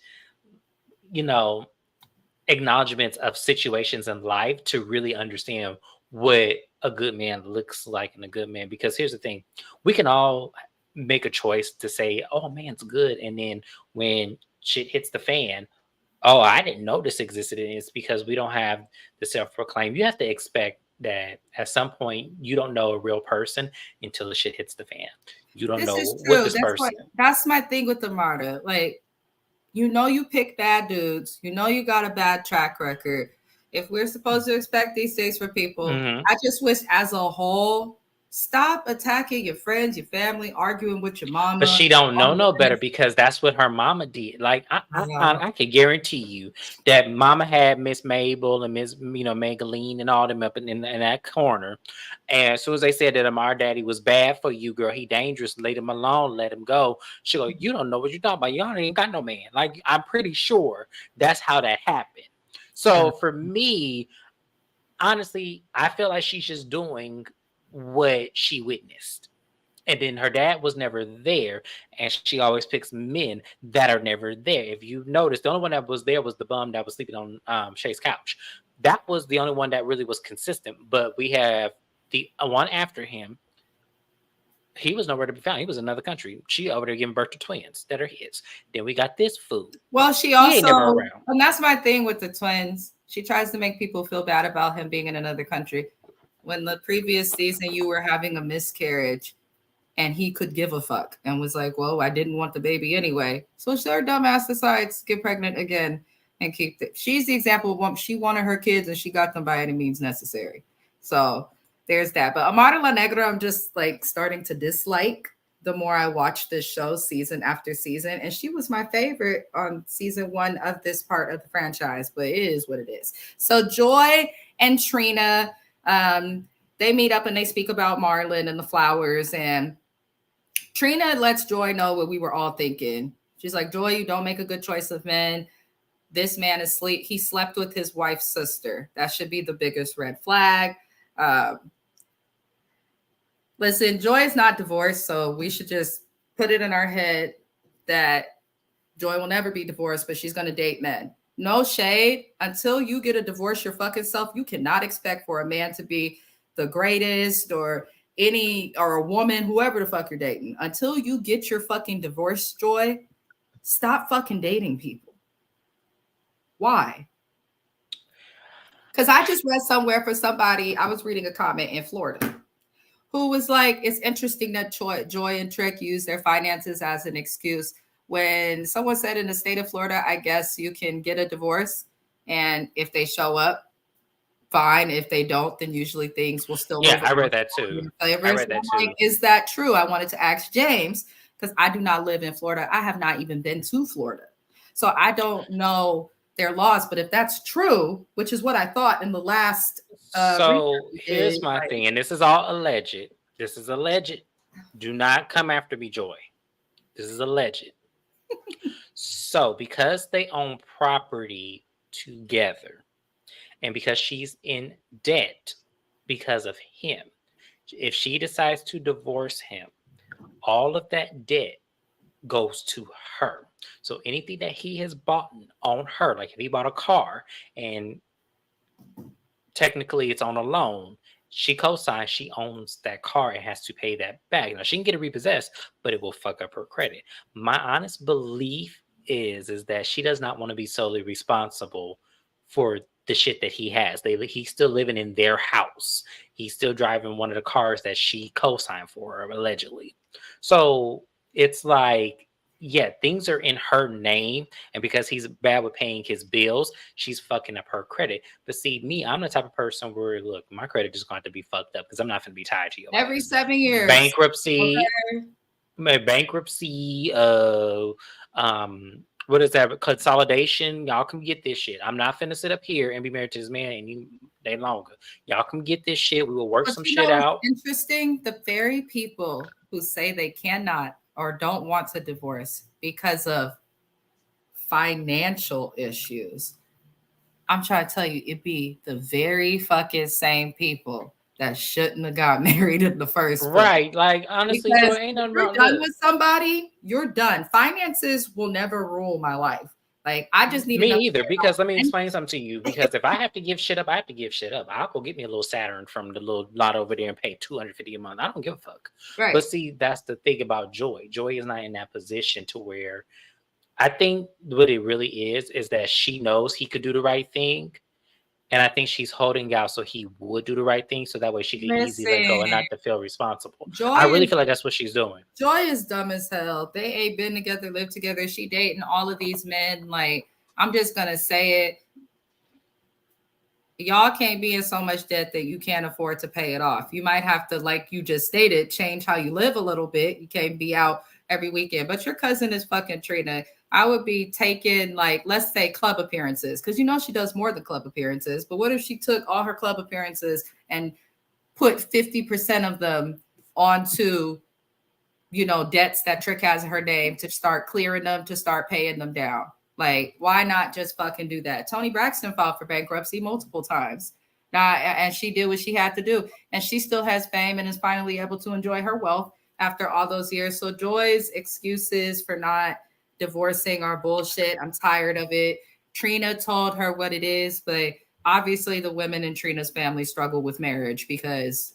acknowledgments of situations in life to really understand what a good man looks like and a good man. Because here's the thing, we can all make a choice to say, oh, man's good, and then when shit hits the fan, oh, I didn't know this existed, and it's because we don't have the self-proclaim. You have to expect that at some point you don't know a real person until the shit hits the fan. You don't know what this person. That's my thing with the martyr. Like, you pick bad dudes. You got a bad track record. If we're supposed to expect these things for people, I just wish as a whole Stop attacking your friends, your family, arguing with your mama. But she don't know no better because that's what her mama did. Like Yeah. I can guarantee you that mama had Miss Mabel and Miss Magaline and all them up in that corner. And as soon as they said that our daddy was bad for you, girl, he dangerous, let him alone, let him go. She go, you don't know what you're talking about. Y'all ain't got no man. Like I'm pretty sure that's how that happened. So for me, honestly, I feel like she's just doing what she witnessed. And then her dad was never there, and she always picks men that are never there. If you notice, the only one that was there was the bum that was sleeping on Shay's couch. That was the only one that really was consistent. But we have the one after him. He was nowhere to be found. He was in another country. She over there giving birth to twins that are his. Then we got this fool. Well, she He also, ain't never around. and that's my thing with the twins. She tries to make people feel bad about him being in another country. When the previous season you were having a miscarriage and he could give a fuck and was like, well, I didn't want the baby anyway. So her dumbass decides to get pregnant again and keep it. She's the example of one. She wanted her kids and she got them by any means necessary. So there's that. But Amara La Negra, I'm just like starting to dislike the more I watch this show season after season. And she was my favorite on season 1 of this part of the franchise, but it is what it is. So Joy and Trina, they meet up and they speak about Marlon and the flowers, and Trina lets Joy know what we were all thinking. She's like, Joy, you don't make a good choice of men. This man is he slept with his wife's sister. That should be the biggest red flag. Listen, Joy is not divorced, so we should just put it in our head that Joy will never be divorced, but she's going to date men. No shade. Until you get a divorce your fucking self, you cannot expect for a man to be the greatest or a woman, whoever the fuck you're dating. Until you get your fucking divorce, Joy, stop fucking dating people. Why? Because I just read somewhere for somebody, I was reading a comment in Florida, who was like, it's interesting that Joy and Trick use their finances as an excuse. When someone said in the state of Florida, I guess you can get a divorce, and if they show up, fine. If they don't, then usually things will still. Yeah, I read that too. I read that too. Like, is that true? I wanted to ask James because I do not live in Florida. I have not even been to Florida, so I don't know their laws. But if that's true, which is what I thought in the last. So here's my thing, and this is all alleged. This is alleged. Do not come after me, Joy. This is alleged. So because they own property together, and because she's in debt because of him, if she decides to divorce him, all of that debt goes to her. So anything that he has bought on her, like if he bought a car and technically it's on a loan, she co-signs, she owns that car and has to pay that back. Now she can get it repossessed, but it will fuck up her credit. My honest belief is that she does not want to be solely responsible for the shit that he has. He's still living in their house. He's still driving one of the cars that she co-signed for, allegedly. So it's like, yeah, things are in her name, and because he's bad with paying his bills, she's fucking up her credit. But see, me, I'm the type of person where, look, my credit is going to be fucked up because I'm not going to be tied to you. Every 7 years. Bankruptcy. Okay. Bankruptcy. What is that? Consolidation. Y'all come get this shit. I'm not finna sit up here and be married to this man any day longer. Y'all come get this shit. We will work some shit out. Interesting. The very people who say they cannot or don't want to divorce because of financial issues, I'm trying to tell you, it'd be the very fucking same people that shouldn't have got married in the first place. Right. Like, honestly, because ain't nothing wrong. You're done with somebody, you're done. Finances will never rule my life. Like, I just need me either, because let me explain something to you. Because if I have to give shit up, I have to give shit up. I'll go get me a little Saturn from the little lot over there and pay $250 a month. I don't give a fuck. Right. But see, that's the thing about Joy. Joy is not in that position to where, I think what it really is that she knows he could do the right thing. And I think she's holding out so he would do the right thing, so that way she can easily let go and not to feel responsible. I really feel like that's what she's doing. Joy is dumb as hell. They ain't been together, lived together. She dating all of these men. Like, I'm just gonna say it. y'all can't be in so much debt that you can't afford to pay it off. You might have to, like you just stated, change how you live a little bit. You can't be out every weekend, but your cousin is fucking Trina. I would be taking, like, let's say club appearances, because you know she does more than club appearances. But what if she took all her club appearances and put 50% of them onto, you know, debts that Trick has in her name, to start clearing them, to start paying them down? Like, why not just fucking do that? Toni Braxton filed for bankruptcy multiple times. And she did what she had to do. And she still has fame and is finally able to enjoy her wealth after all those years. So Joy's excuses for not divorcing are bullshit. I'm tired of it. Trina told her what it is, but obviously the women in Trina's family struggle with marriage because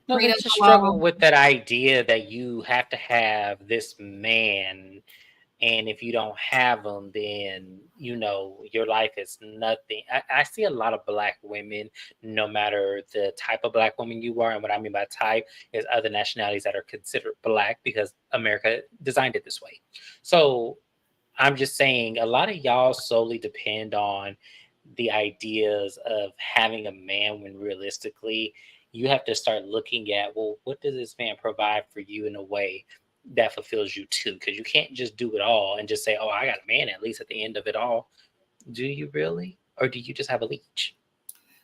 No, they Trina's just struggle alone. with that idea that you have to have this man, and if you don't have them, then you know your life is nothing. I see a lot of Black women, no matter the type of Black woman you are, and what I mean by type is other nationalities that are considered Black because America designed it this way. So I'm just saying, a lot of y'all solely depend on the ideas of having a man when realistically you have to start looking at, well, what does this man provide for you in a way that fulfills you too? Because you can't just do it all and just say, oh, I got a man at least at the end of it all. Do you really? Or do you just have a leech?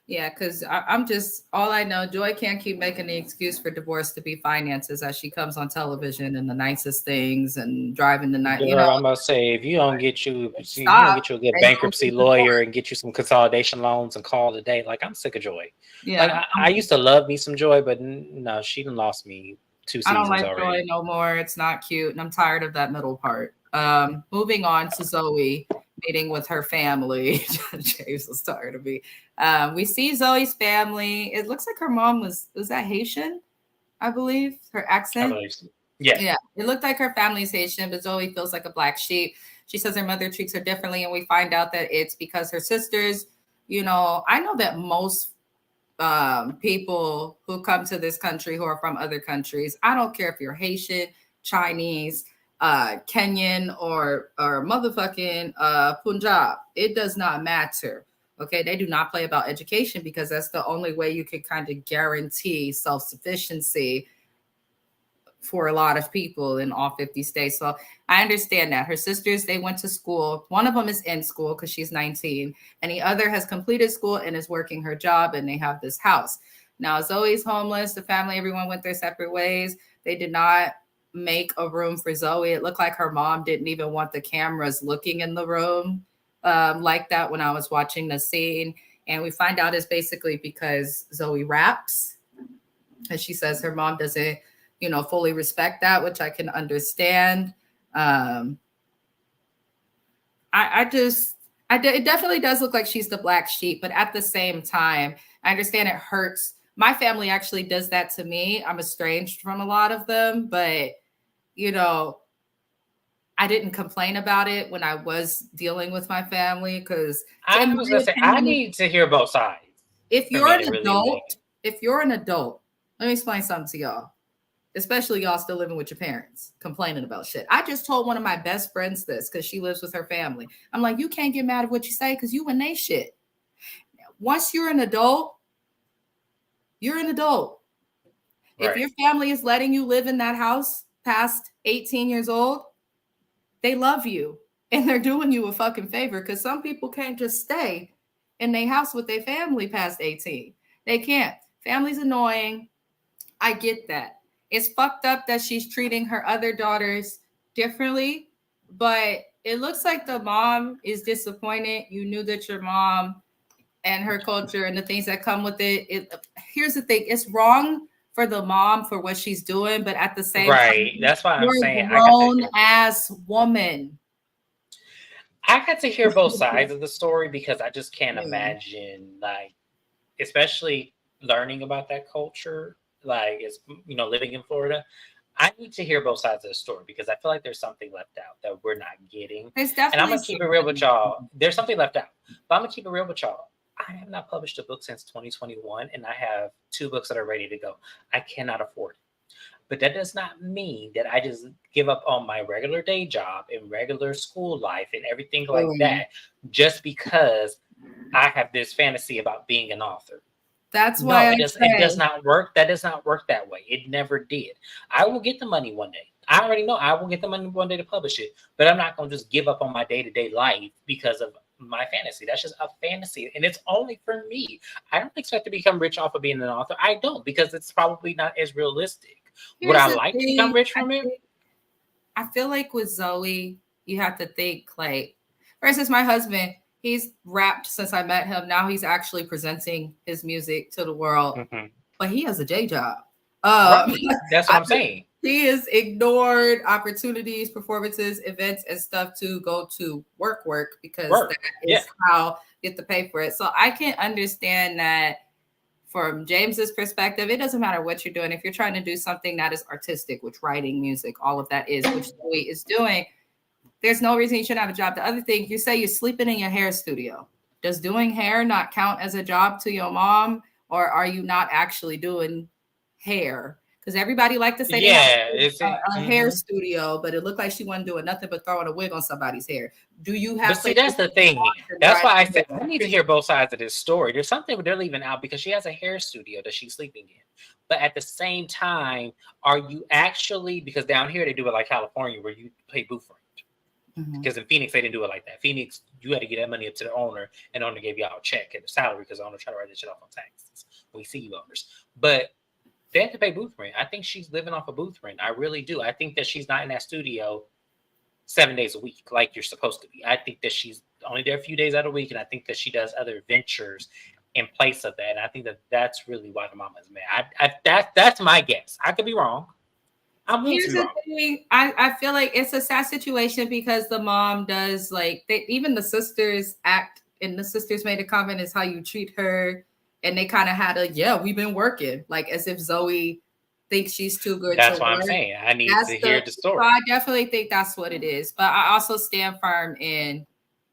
Yeah, because I'm just, all I know, Joy can't keep making the excuse for divorce to be finances as she comes on television and the nicest things and driving the night, you know, Girl, I'm about to say, if you don't stop get you a good and go bankruptcy get divorced. lawyer and get you some consolidation loans and call it a day, like I'm sick of Joy. Like Yeah, I used to love me some Joy, but no, she done lost me 2 I don't seasons like Joy already. no more. It's not cute, and I'm tired of that middle part. Moving on to Zoe meeting with her family. James was tired of me. We see Zoe's family. It looks like her mom was that Haitian, I believe, her I accent. believe so. Yeah. Yeah, it looked like her family's Haitian, but Zoe feels like a black sheep. She says her mother treats her differently, and we find out that it's because her sisters, you know, I know that most people who come to this country who are from other countries, I don't care if you're Haitian, Chinese, Kenyan, or motherfucking Punjab. It does not matter. Okay, they do not play about education because that's the only way you can kind of guarantee self-sufficiency for a lot of people in all 50 states. So I understand that. Her sisters, they went to school. One of them is in school because she's 19, and the other has completed school and is working her job, and they have this house. Now, Zoe's homeless. The family, everyone went their separate ways. They did not make a room for Zoe. It looked like her mom didn't even want the cameras looking in the room like that when I was watching the scene. And we find out it's basically because Zoe raps. And she says her mom doesn't, you know, fully respect that, which I can understand. Um, it definitely does look like she's the black sheep, but at the same time, I understand it hurts. My family actually does that to me. I'm estranged from a lot of them, but you know, I didn't complain about it when I was dealing with my family because, in I was my gonna say I opinion, need to hear both sides if for you're me an to really make adult, if you're an adult, let me explain something to y'all, especially y'all still living with your parents, complaining about shit. I just told one of my best friends this because she lives with her family. I'm like, you can't get mad at what you say because you and they shit. Once you're an adult, you're an adult. If right. your family is letting you live in that house past 18 years old, they love you and they're doing you a fucking favor because some people can't just stay in their house with their family past 18. They can't. Family's annoying. I get that. It's fucked up that she's treating her other daughters differently, but it looks like the mom is disappointed. You knew that your mom and her culture and the things that come with it. Here's the thing, it's wrong for the mom for what she's doing, but at the same Right. time, That's why I'm you're a saying I got to grown hear. ass woman. I got to hear both sides of the story because I just can't Yeah. imagine, like, especially learning about that culture, like, it's, you know, living in Florida. I need to hear both sides of the story because I feel like there's something left out that we're not getting. There's And I'm definitely gonna keep it real with something. y'all. There's something left out, but I'm gonna keep it real with y'all. I have not published a book since 2021, and I have 2 books that are ready to go. I cannot afford it. But that does not mean that I just give up on my regular day job and regular school life and everything like Boom. that just because I have this fantasy about being an author. That's No, why it does. It does not work. That does not work that way. It never did. I will get the money one day. I already know I will get the money one day to publish it, but I'm not going to just give up on my day-to-day life because of my fantasy. That's just a fantasy, and it's only for me. I don't expect to become rich off of being an author. I don't, because it's probably not as realistic. Would I like to become rich from it? I feel like with Zoe, you have to think like, for instance, my husband, he's rapped since I met him. Now he's actually presenting his music to the world, but he has a day job. Right. That's what I'm saying. He has ignored opportunities, performances, events, and stuff to go to work because that is how you get to pay for it. So I can understand that from James's perspective. It doesn't matter what you're doing. If you're trying to do something that is artistic, which writing, music, all of that is, which Zoe is doing, there's no reason you shouldn't have a job. The other thing, you say you're sleeping in your hair studio. Does doing hair not count as a job to your mom? Or are you not actually doing hair? Because everybody like to say they have a hair studio, but it looked like she wasn't doing nothing but throwing a wig on somebody's hair. Do you have? But see, that's the thing. That's why I said I need to hear both sides of this story. There's something they're leaving out because she has a hair studio that she's sleeping in. But at the same time, are you actually, because down here they do it like California where you pay booth rent. Because in Phoenix they didn't do it like that. Phoenix, you had to get that money up to the owner, and the owner gave you out a check and a salary because the owner tried to write that shit off on taxes. We see you owners, but they have to pay booth rent. I think she's living off of booth rent. I really do. I think that she's not in that studio 7 days a week like you're supposed to be. I think that she's only there a few days out of the week, and I think that she does other ventures in place of that. And I think that that's really why the mama is mad. That's my guess. I could be wrong. Here's the thing. I feel like it's a sad situation because the mom does even the sisters act, and the sisters made a comment is how you treat her. And they kind of had we've been working, like as if Zoe thinks she's too good. That's what I'm saying. I need to hear the story. So I definitely think that's what it is. But I also stand firm in,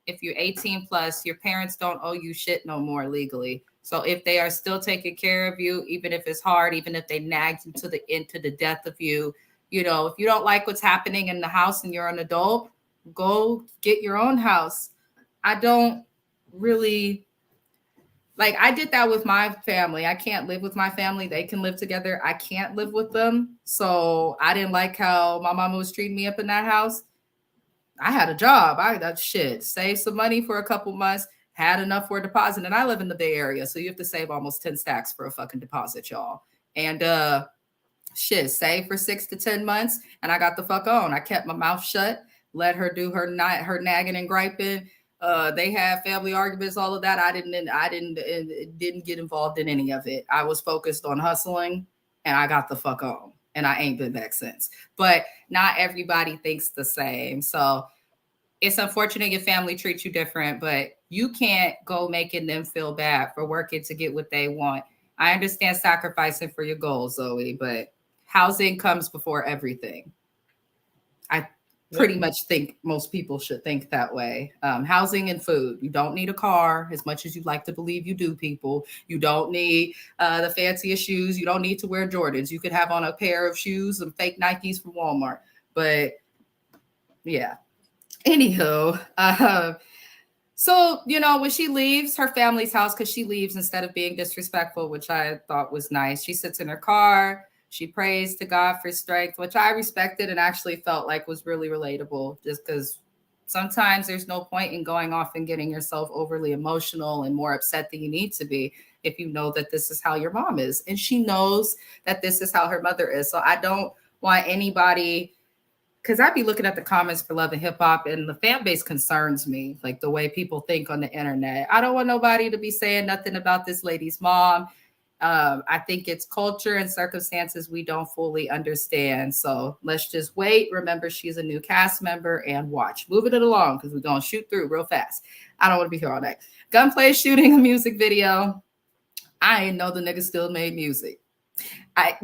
if you're 18 plus, your parents don't owe you shit no more legally. So if they are still taking care of you, even if it's hard, even if they nag you to the death of you, if you don't like what's happening in the house and you're an adult, go get your own house. I don't really. I did that with my family. I can't live with my family. They can live together. I can't live with them. So I didn't like how my mama was treating me up in that house. I had a job. Saved some money for a couple months, had enough for a deposit. And I live in the Bay Area. So you have to save almost 10 stacks for a fucking deposit, y'all. And saved for 6 to 10 months. And I got the fuck on. I kept my mouth shut, let her do her nagging and griping. They had family arguments, all of that. I didn't get involved in any of it. I was focused on hustling, and I got the fuck on, and I ain't been back since. But not everybody thinks the same. So it's unfortunate your family treats you different, but you can't go making them feel bad for working to get what they want. I understand sacrificing for your goals, Zoe, but housing comes before everything. I pretty much think most people should think that way. Housing and food. You don't need a car as much as you like to believe you do, people. You don't need the fanciest shoes. You don't need to wear Jordans. You could have on a pair of shoes and fake Nikes from Walmart. But yeah. Anywho, so, when she leaves her family's house, because she leaves instead of being disrespectful, which I thought was nice. She sits in her car. She prays to God for strength, which I respected and actually felt like was really relatable, just because sometimes there's no point in going off and getting yourself overly emotional and more upset than you need to be if you know that this is how your mom is. And she knows that this is how her mother is. So I don't want anybody, because I'd be looking at the comments for Love and Hip Hop, and the fan base concerns me, like the way people think on the internet. I don't want nobody to be saying nothing about this lady's mom. I think it's culture and circumstances we don't fully understand. So let's just wait. Remember, she's a new cast member, and watch. Moving it along because we're going to shoot through real fast. I don't want to be here all night. Gunplay shooting a music video. I didn't know the nigga still made music. I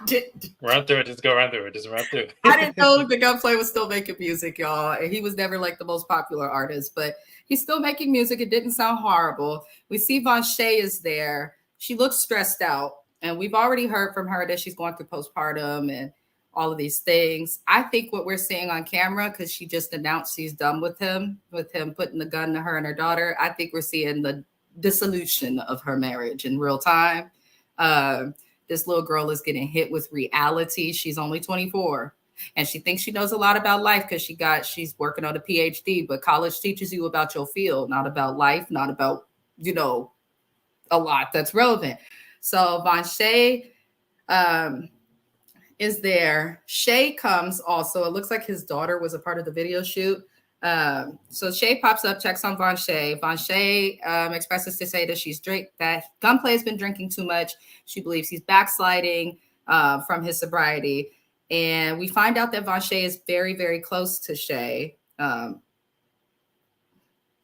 didn't. Run through it. Just go run through it. Just run through it. I didn't know the Gunplay was still making music, y'all. And he was never like the most popular artist, but he's still making music. It didn't sound horrible. We see Von Shay is there. She looks stressed out. And we've already heard from her that she's going through postpartum and all of these things. I think what we're seeing on camera, because she just announced she's done with him putting the gun to her and her daughter, I think we're seeing the dissolution of her marriage in real time. This little girl is getting hit with reality. She's only 24. And she thinks she knows a lot about life because she's working on a PhD, but college teaches you about your field, not about life, not about, a lot that's relevant. So Vanshay is there. Shay comes also. It looks like his daughter was a part of the video shoot. So Shay pops up, checks on Vanshay. Vanshay expresses to say that that Gunplay has been drinking too much. She believes he's backsliding from his sobriety. And we find out that Vanshay is very, very close to Shay,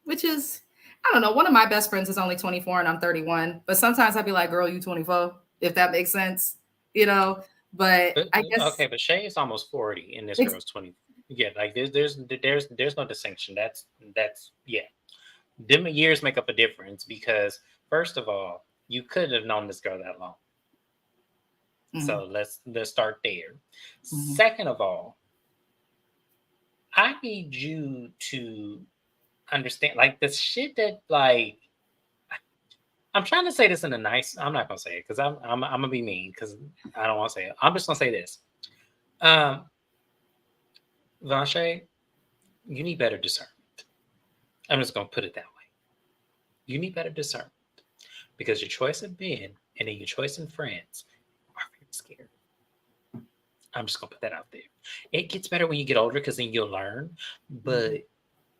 which is, I don't know. One of my best friends is only 24 and I'm 31. But sometimes I'd be like, girl, you 24, if that makes sense, But I guess. Okay, but Shay is almost 40 and this girl's 20. Yeah, like there's no distinction. That's yeah. Them years make up a difference because first of all, you couldn't have known this girl that long. Mm-hmm. So let's start there. Mm-hmm. Second of all, I need you to understand, like, the shit that, like, I'm trying to say this in a nice. I'm not gonna say it because I'm gonna be mean because I don't want to say it. I'm just gonna say this. Vanshay, you need better discernment. I'm just gonna put it that way. You need better discernment because your choice of men and then your choice in friends are very scary. I'm just gonna put that out there. It gets better when you get older because then you'll learn, but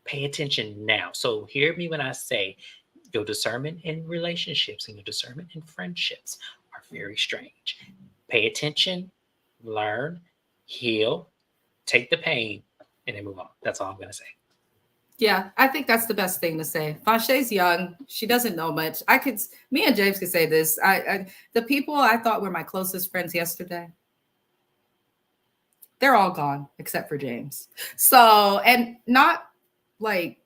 pay attention now. So hear me when I say your discernment in relationships and your discernment in friendships are very strange. Pay attention, learn, heal, take the pain, and then move on. That's all I'm gonna say. Yeah, I think that's the best thing to say. Vanshay's young. She doesn't know much. Me and James could say this. The people I thought were my closest friends yesterday, they're all gone except for James. So, and not like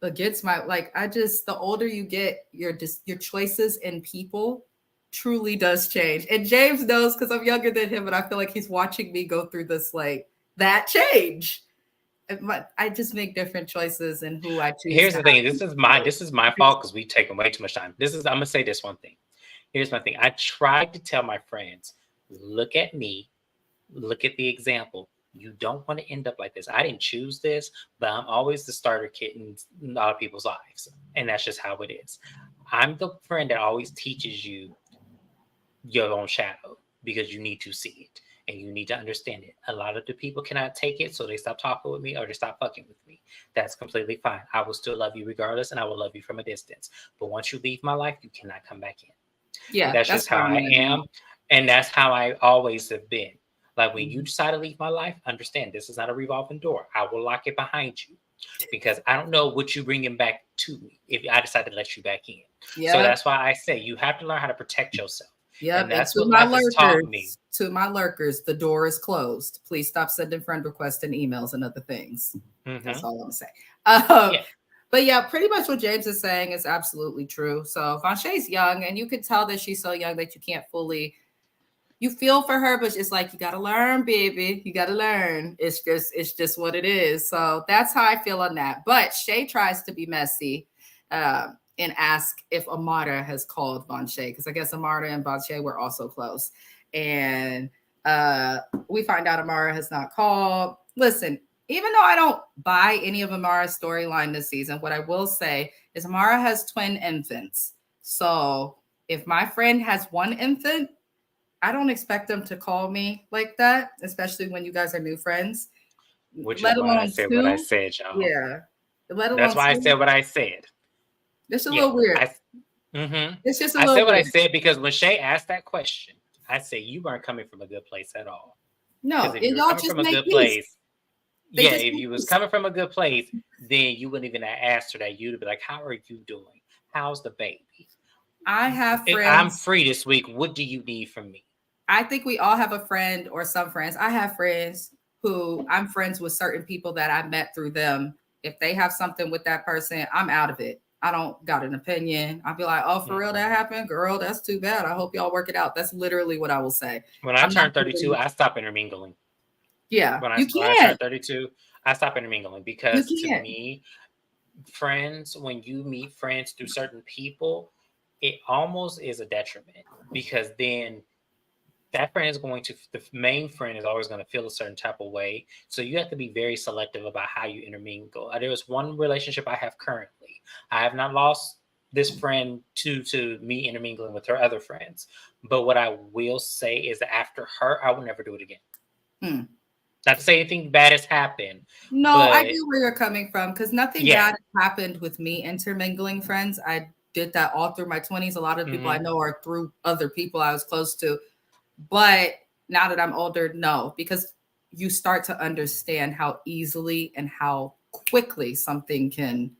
against the older you get, your choices in people truly does change. And James knows because I'm younger than him, and I feel like he's watching me go through this, like, that change. I just make different choices in who I choose. Here's the thing. This is my fault because we've taken way too much time. I'm gonna say this one thing. Here's my thing. I tried to tell my friends, look at me, look at the example. You don't want to end up like this. I didn't choose this, but I'm always the starter kit in a lot of people's lives. And that's just how it is. I'm the friend that always teaches you your own shadow because you need to see it and you need to understand it. A lot of the people cannot take it, so they stop talking with me or they stop fucking with me. That's completely fine. I will still love you regardless, and I will love you from a distance. But once you leave my life, you cannot come back in. Yeah, that's just how I am. And that's how I always have been. Like, when you decide to leave my life, understand this is not a revolving door. I will lock it behind you because I don't know what you bringing back to me if I decide to let you back in. Yep. So that's why I say you have to learn how to protect yourself. Yeah, and that's what life has taught me. To my lurkers, the door is closed. Please stop sending friend requests and emails and other things. Mm-hmm. That's all I'm saying. But yeah, pretty much what James is saying is absolutely true. So Vanshay's young, and you can tell that she's so young that you can't fully. You feel for her, but it's like, you got to learn, baby. You got to learn. It's just what it is. So that's how I feel on that. But Shay tries to be messy and ask if Amara has called Vanshay, because I guess Amara and Vanshay were also close. And we find out Amara has not called. Listen, even though I don't buy any of Amara's storyline this season, what I will say is Amara has twin infants. So if my friend has one infant, I don't expect them to call me like that, especially when you guys are new friends. Which is why I said what I said, y'all. Yeah. That's why I said what I said. It's a little weird. It's just a little weird. I said what I said because when Shay asked that question, I said you weren't coming from a good place at all. No, if you were coming from a good place, if you was coming from a good place, then you wouldn't even have asked her that. You'd be like, how are you doing? How's the baby? I have friends. If I'm free this week, what do you need from me? I think we all have a friend or some friends. I have friends who I'm friends with certain people that I met through them. If they have something with that person, I'm out of it. I don't got an opinion. I'll be like, oh, for real, that happened? Girl, that's too bad. I hope y'all work it out. That's literally what I will say. When I turned 32, I stopped intermingling. Yeah, When I you when I turned can't. 32, I stopped intermingling You because to can't. me, friends, when you meet friends through certain people, it almost is a detriment because then that friend is going to, the main friend is always going to feel a certain type of way. So you have to be very selective about how you intermingle. There is one relationship I have currently. I have not lost this friend to me intermingling with her other friends. But what I will say is that after her, I will never do it again. Not to say anything bad has happened. No, I But get where you're coming from because nothing yeah. bad happened with me intermingling friends. I did that all through my 20s. A lot of people I know are through other people I was close to. But now that I'm older, no, because you start to understand how easily and how quickly something can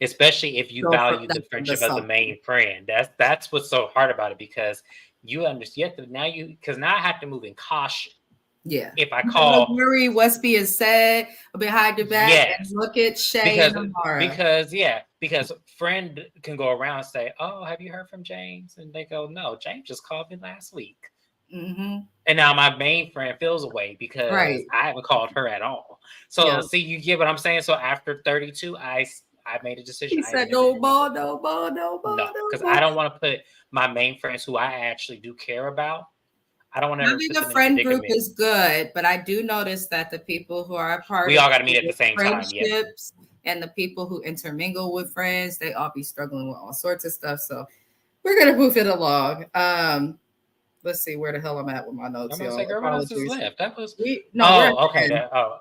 Especially if you go from value the the friendship of the something. main friend. That's what's so hard about it because you understand because now I have to move in caution. Yeah. If I Look, call Marie, what's being said behind your back, and yes, look at Shay because and Amara. because friend can go around and say, "Oh, have you heard from James?" And they go, "No, James just called me last week." Mm-hmm. And now my main friend feels away because Right. I haven't called her at all. So Yeah. see, you get what I'm saying. So after 32, I made a decision. He I said, never no intermingle. more, no more, no more, No, no because I more. don't want to put my main friends who I actually do care about. I don't want to ever Having put a them in a friend group predicament. is good, but I do notice that the people who are a part We of all got to meet at the same time. Yep. friendships and the people who intermingle with friends, they all be struggling with all sorts of stuff. So we're gonna move it along. Let's see where the hell I'm at with my I'm notes, gonna y'all. say, girl, what else is Apologies. left? That was. We're at Oh, the okay. end. Oh,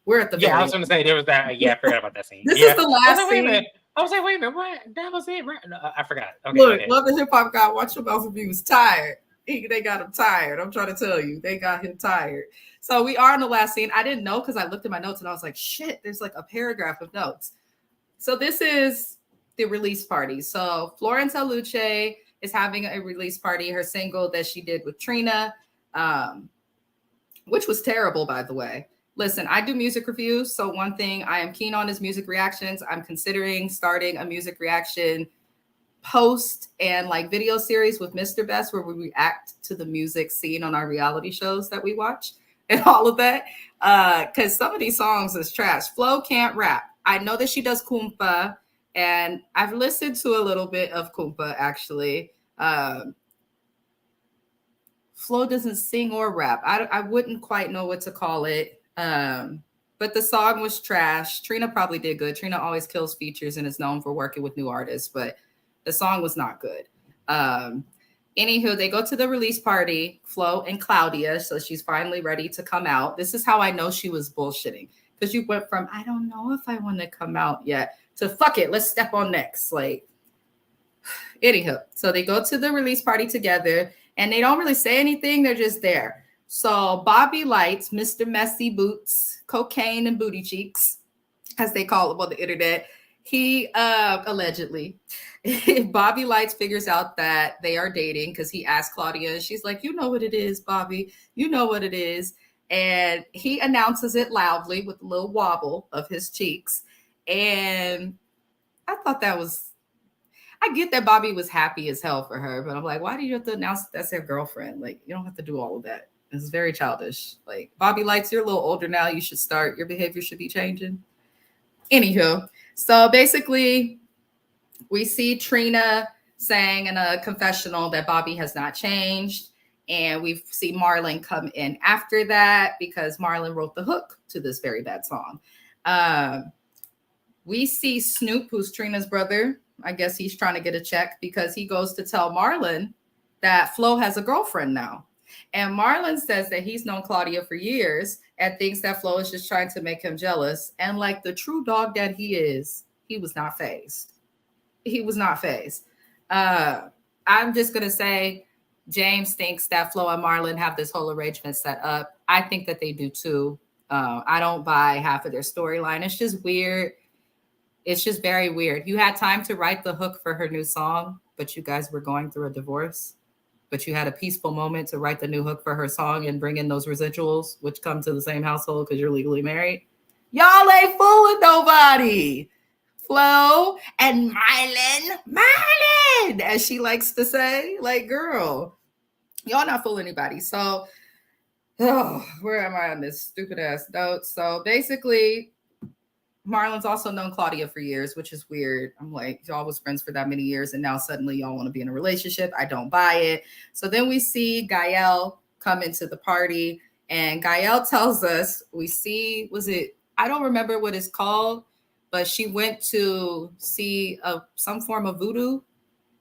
We're at the yeah. I very was gonna end. say there was that. Yeah, I forgot about that scene. This is Yeah, the I was last like, wait a scene. minute. I was like, wait a minute. What? That was it, right? No, I forgot. Okay, go Look, ahead. Love and Hip Hop guy, Watchyomouthreviews tired. They got him tired. I'm trying to tell you, they got him tired. So we are in the last scene. I didn't know because I looked at my notes and I was like, shit, there's like a paragraph of notes. So this is the release party. So Florence Luce is having a release party, her single that she did with Trina, which was terrible, by the way. Listen, I do music reviews. So one thing I am keen on is music reactions. I'm considering starting a music reaction post and like video series with Mr. Best where we react to the music seen on our reality shows that we watch and all of that. Because some of these songs is trash. Flo can't rap. I know that she does Kumpa, and I've listened to a little bit of Kumpa actually. Flo doesn't sing or rap. I wouldn't quite know what to call it. But the song was trash. Trina probably did good. Trina always kills features and is known for working with new artists, but the song was not good. Anywho, they go to the release party, Flo and Claudia. So she's finally ready to come out. This is how I know she was bullshitting. Because you went from, I don't know if I want to come out yet, to fuck it, let's step on next. Like, anywho, so they go to the release party together and they don't really say anything. They're just there. So Bobby Lights, Mr. Messy Boots, Cocaine and Booty Cheeks, as they call him on the internet, he allegedly, Bobby Lights figures out that they are dating because he asked Claudia, and she's like, you know what it is, Bobby. You know what it is. And he announces it loudly with a little wobble of his cheeks. And I thought that was, I get that Bobby was happy as hell for her, but I'm like, why do you have to announce that's their girlfriend? Like, you don't have to do all of that. It's very childish. Like, Bobby Lights, you're a little older now. You should start, your behavior should be changing. Anywho, so basically, we see Trina saying in a confessional that Bobby has not changed. And we see Marlon come in after that because Marlon wrote the hook to this very bad song. We see Snoop, who's Trina's brother. I guess he's trying to get a check because he goes to tell Marlon that Flo has a girlfriend now. And Marlon says that he's known Claudia for years and thinks that Flo is just trying to make him jealous. And like the true dog that he is, he was not fazed. He was not fazed. I'm just going to say James thinks that Flo and Marlon have this whole arrangement set up. I think that they do too. I don't buy half of their storyline. It's just weird. It's just very weird. You had time to write the hook for her new song, but you guys were going through a divorce. But you had a peaceful moment to write the new hook for her song and bring in those residuals, which come to the same household because you're legally married. Y'all ain't fooling nobody. Flo and Mylan, as she likes to say. Like, girl, y'all not fooling anybody. So Oh, where am I on this stupid ass note? So basically, Marlon's also known Claudia for years, which is weird. I'm like, y'all was friends for that many years, and now suddenly y'all want to be in a relationship. I don't buy it. So then we see Gael come into the party, and Gael tells us, I don't remember what it's called, but she went to see some form of voodoo,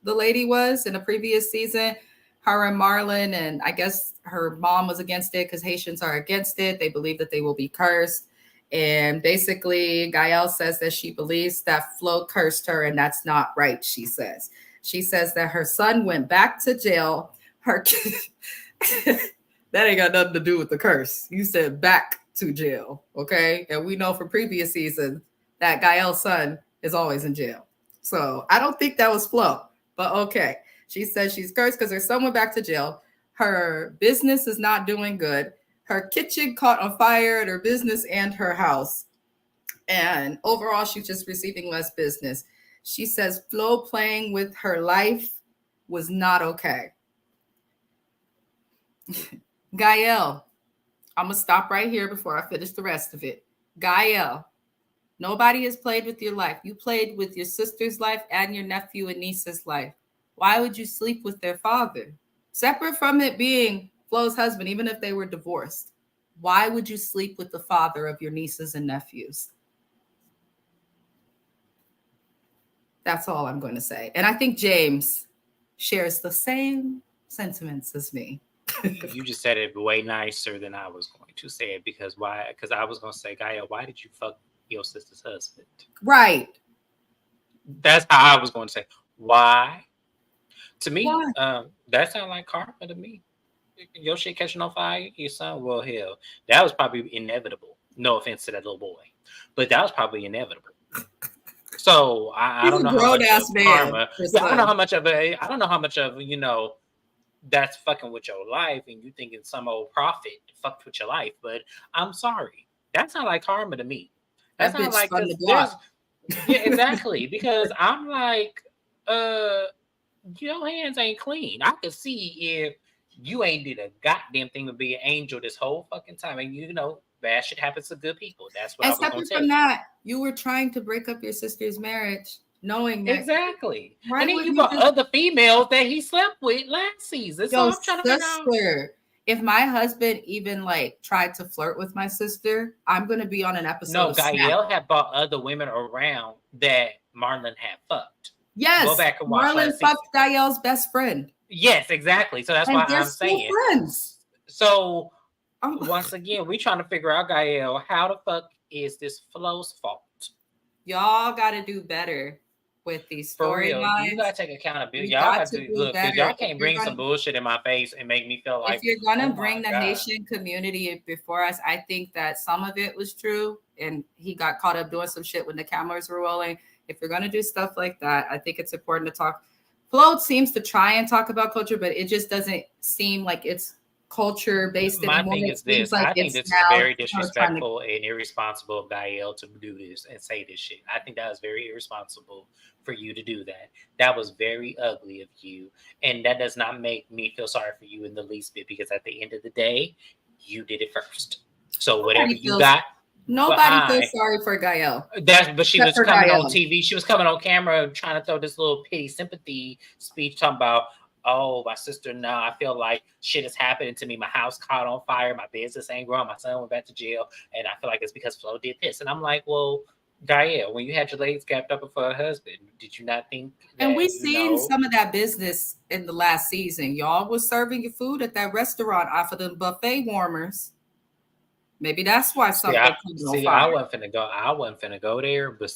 the lady was in a previous season. Her and Marlon, and I guess her mom was against it because Haitians are against it. They believe that they will be cursed. And basically, Gael says that she believes that Flo cursed her, and that's not right, she says. She says that her son went back to jail. That ain't got nothing to do with the curse. You said back to jail, okay? And we know from previous seasons that Gael's son is always in jail. So I don't think that was Flo, but okay. She says she's cursed because her son went back to jail. Her business is not doing good. Her kitchen caught on fire at her business and her house. And overall, she's just receiving less business. She says Flo playing with her life was not okay. Gael, I'm going to stop right here before I finish the rest of it. Gael, nobody has played with your life. You played with your sister's life and your nephew and niece's life. Why would you sleep with their father? Separate from it being Flo's husband, even if they were divorced, why would you sleep with the father of your nieces and nephews? That's all I'm going to say. And I think James shares the same sentiments as me. You just said it way nicer than I was going to say it. Because why? Because I was going to say, Gaia, why did you fuck your sister's husband? Right. That's how I was going to say. Why? To me, that sounds like karma to me. Your shit catching on fire, your son, well, hell, that was probably inevitable. No offense to that little boy, but that was probably inevitable. So I don't know how much of karma. Yeah, I don't know how much of it. I don't know how much of that's fucking with your life, and you thinking some old prophet fucked with your life. But I'm sorry, that's not like karma to me. That's not like yeah, exactly. Because I'm like, your hands ain't clean. I could see if you ain't did a goddamn thing to be an angel this whole fucking time. And bad shit happens to good people. That's what I was going to say. Separate from that, you were trying to break up your sister's marriage, knowing that. Exactly. And then you got other females that he slept with last season. So I'm trying to figure out. If my husband even tried to flirt with my sister, I'm going to be on an episode. No, Gael had brought other women around that Marlon had fucked. Yes, go back and watch Marlon fucked Gael's best friend. Yes, exactly. So that's why I'm saying. Friends. So once again, we trying to figure out, Gael, how the fuck is this Flo's fault? Y'all got to do better with these storylines. You got to take accountability. Y'all got to look, because y'all can't bring some bullshit in my face and make me feel like. If you're gonna bring the Haitian community before us, I think that some of it was true, and he got caught up doing some shit when the cameras were rolling. If you're going to do stuff like that, I think it's important to talk. Flo seems to try and talk about culture, but it just doesn't seem like it's culture based anymore. My thing is this. I think this is very disrespectful and irresponsible of Gael to do this and say this shit. I think that was very irresponsible for you to do that. That was very ugly of you. And that does not make me feel sorry for you in the least bit, because at the end of the day, you did it first. So whatever you got. Nobody feels sorry for Gael. But she was coming on TV. She was coming on camera trying to throw this little pity sympathy speech talking about, oh, my sister, now I feel like shit is happening to me. My house caught on fire. My business ain't growing. My son went back to jail. And I feel like it's because Flo did this. And I'm like, well, Gael, when you had your legs gapped up for her husband, did you not think that, and we've seen some of that business in the last season. Y'all was serving your food at that restaurant off of the buffet warmers. Maybe that's why something. I wasn't finna go there, but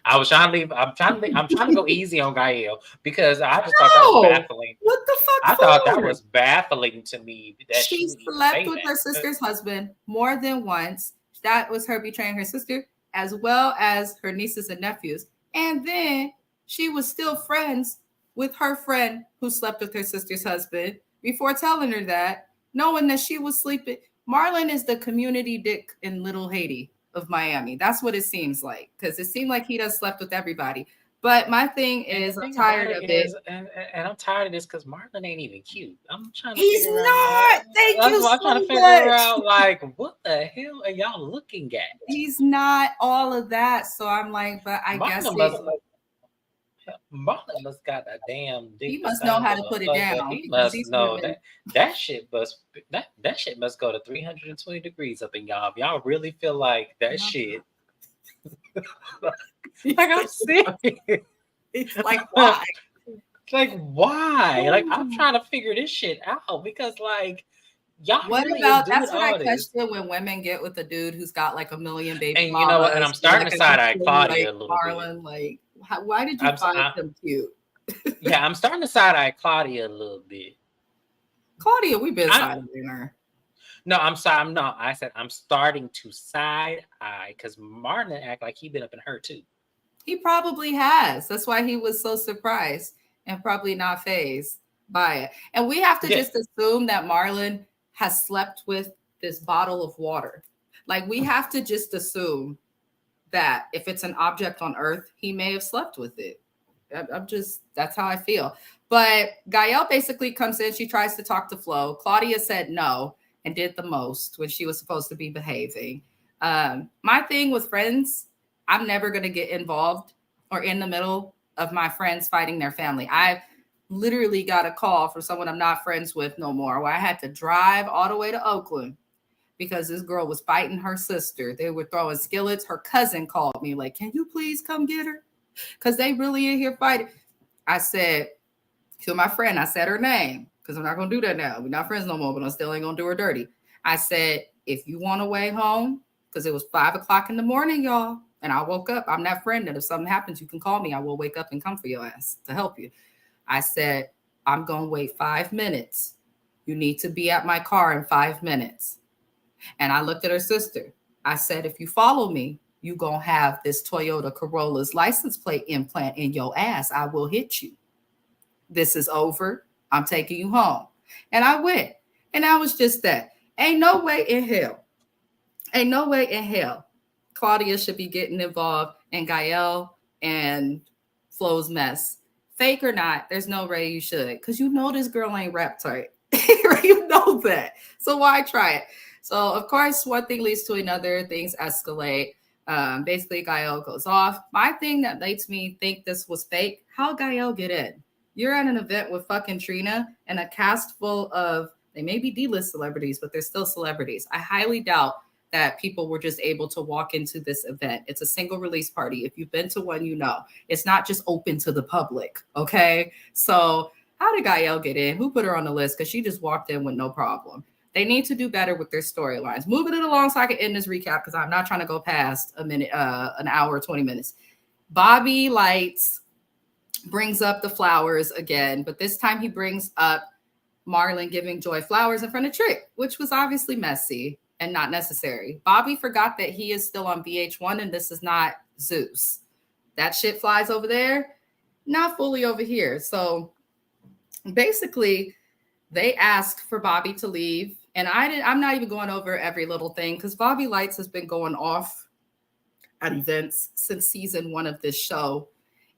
I was trying to leave. I'm trying to go easy on Gael, because I just thought that was baffling. What the fuck? I thought that was baffling to me. That she slept with her sister's husband more than once. That was her betraying her sister, as well as her nieces and nephews. And then she was still friends with her friend who slept with her sister's husband before telling her that, knowing that she was sleeping. Marlon is the community dick in Little Haiti of Miami. That's what it seems like, because it seemed like he does slept with everybody. But my thing And the is, I'm thing about tired it of it. is, and I'm tired of this because Marlon ain't even cute. I'm trying to He's figure out. not. Thank That's you what I'm trying to so figure much. out. Like, what the hell are y'all looking at? He's not all of that. So I'm like, but I guess Marlon must got a damn he dick the must know size how of to a put it fucking. down He because must these know women, that shit must go to 320 degrees up in y'all. If y'all really feel like that shit. Like, I'm serious. it's like, why? Like, why? Like, I'm trying to figure this shit out because, like, y'all What really is about doing that's what I all this. question when women get with a dude who's got like a million baby And you know what? And I'm mamas and starting like to a side eye bajillion Claudia like a little bit. Marlon. Like, why did you find him cute? Yeah, I'm starting to side eye Claudia a little bit. Claudia, we've been side eyeing her. No, I'm sorry. I'm not. I said I'm starting to side eye because Marlon act like he been up in her too. He probably has. That's why he was so surprised and probably not fazed by it. And we have to just assume that Marlon has slept with this bottle of water. Like, we have to just assume that if it's an object on Earth, he may have slept with it. I'm just, that's how I feel. But Gael basically comes in. She tries to talk to Flo. Claudia said no and did the most when she was supposed to be behaving. My thing with friends, I'm never going to get involved or in the middle of my friends fighting their family. I literally got a call from someone I'm not friends with no more, where I had to drive all the way to Oakland because this girl was fighting her sister. They were throwing skillets. Her cousin called me like, can you please come get her? Because they really in here fighting. I said to my friend, I said her name because I'm not going to do that now. We're not friends no more, but I still ain't going to do her dirty. I said, if you want a way home, because it was 5 o'clock in the morning, y'all, and I woke up, I'm that friend that if something happens, you can call me. I will wake up and come for your ass to help you. I said, I'm going to wait 5 minutes. You need to be at my car in 5 minutes. And I looked at her sister. I said, if you follow me, you going to have this Toyota Corolla's license plate implant in your ass. I will hit you. This is over. I'm taking you home. And I went. And I was just that. Ain't no way in hell. Ain't no way in hell Claudia should be getting involved in Gael and Flo's mess. Fake or not, there's no way you should. Because you know this girl ain't rap tight. You know that. So why try it? So, of course, one thing leads to another. Things escalate. Basically, Gael goes off. My thing that makes me think this was fake, how Gael get in? You're at an event with fucking Trina and a cast full of, they may be D-list celebrities, but they're still celebrities. I highly doubt that people were just able to walk into this event. It's a single release party. If you've been to one, you know. It's not just open to the public, okay? So how did Gael get in? Who put her on the list? Because she just walked in with no problem. They need to do better with their storylines. Moving it along so I can end this recap because I'm not trying to go past a minute, an hour, 20 minutes. Bobby Lights brings up the flowers again, but this time he brings up Marlon giving Joy flowers in front of Trick, which was obviously messy and not necessary. Bobby forgot that he is still on VH1 and this is not Zeus. That shit flies over there, not fully over here. So basically, they asked for Bobby to leave. And I'm not even going over every little thing because Bobby Lights has been going off at events since season 1 of this show.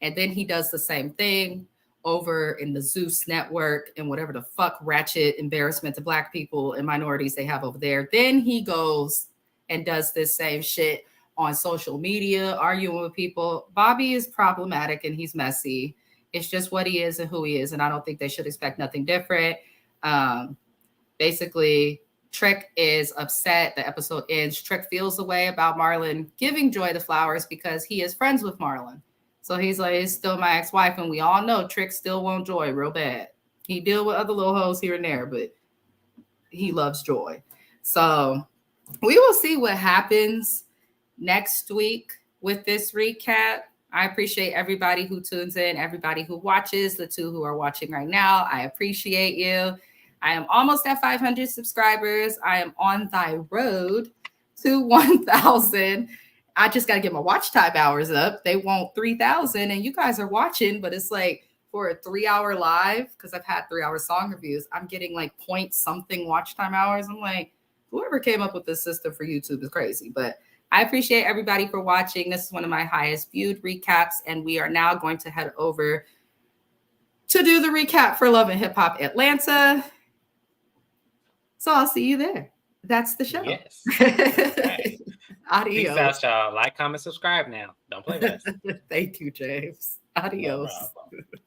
And then he does the same thing over in the Zeus network and whatever the fuck ratchet embarrassment to Black people and minorities they have over there. Then he goes and does this same shit on social media, arguing with people. Bobby is problematic and he's messy. It's just what he is and who he is. And I don't think they should expect nothing different. Basically, Trick is upset. The episode ends. Trick feels a way about Marlon giving Joy the flowers because he is friends with Marlon. So he's like, it's still my ex-wife. And we all know Trick still wants Joy real bad. He deal with other little hoes here and there, but he loves Joy. So we will see what happens next week with this recap. I appreciate everybody who tunes in, everybody who watches, the 2 who are watching right now. I appreciate you. I am almost at 500 subscribers. I am on the road to 1,000. I just got to get my watch time hours up. They want 3,000 and you guys are watching, but it's like for a 3-hour live, because I've had 3-hour song reviews, I'm getting like point something watch time hours. I'm like, whoever came up with this system for YouTube is crazy, but I appreciate everybody for watching. This is one of my highest viewed recaps, and we are now going to head over to do the recap for Love and Hip Hop Atlanta. So I'll see you there. That's the show. Yes. Right. Adios. Peace out, y'all. Like, comment, subscribe now. Don't play with us. Thank you, James. Adios. No problem.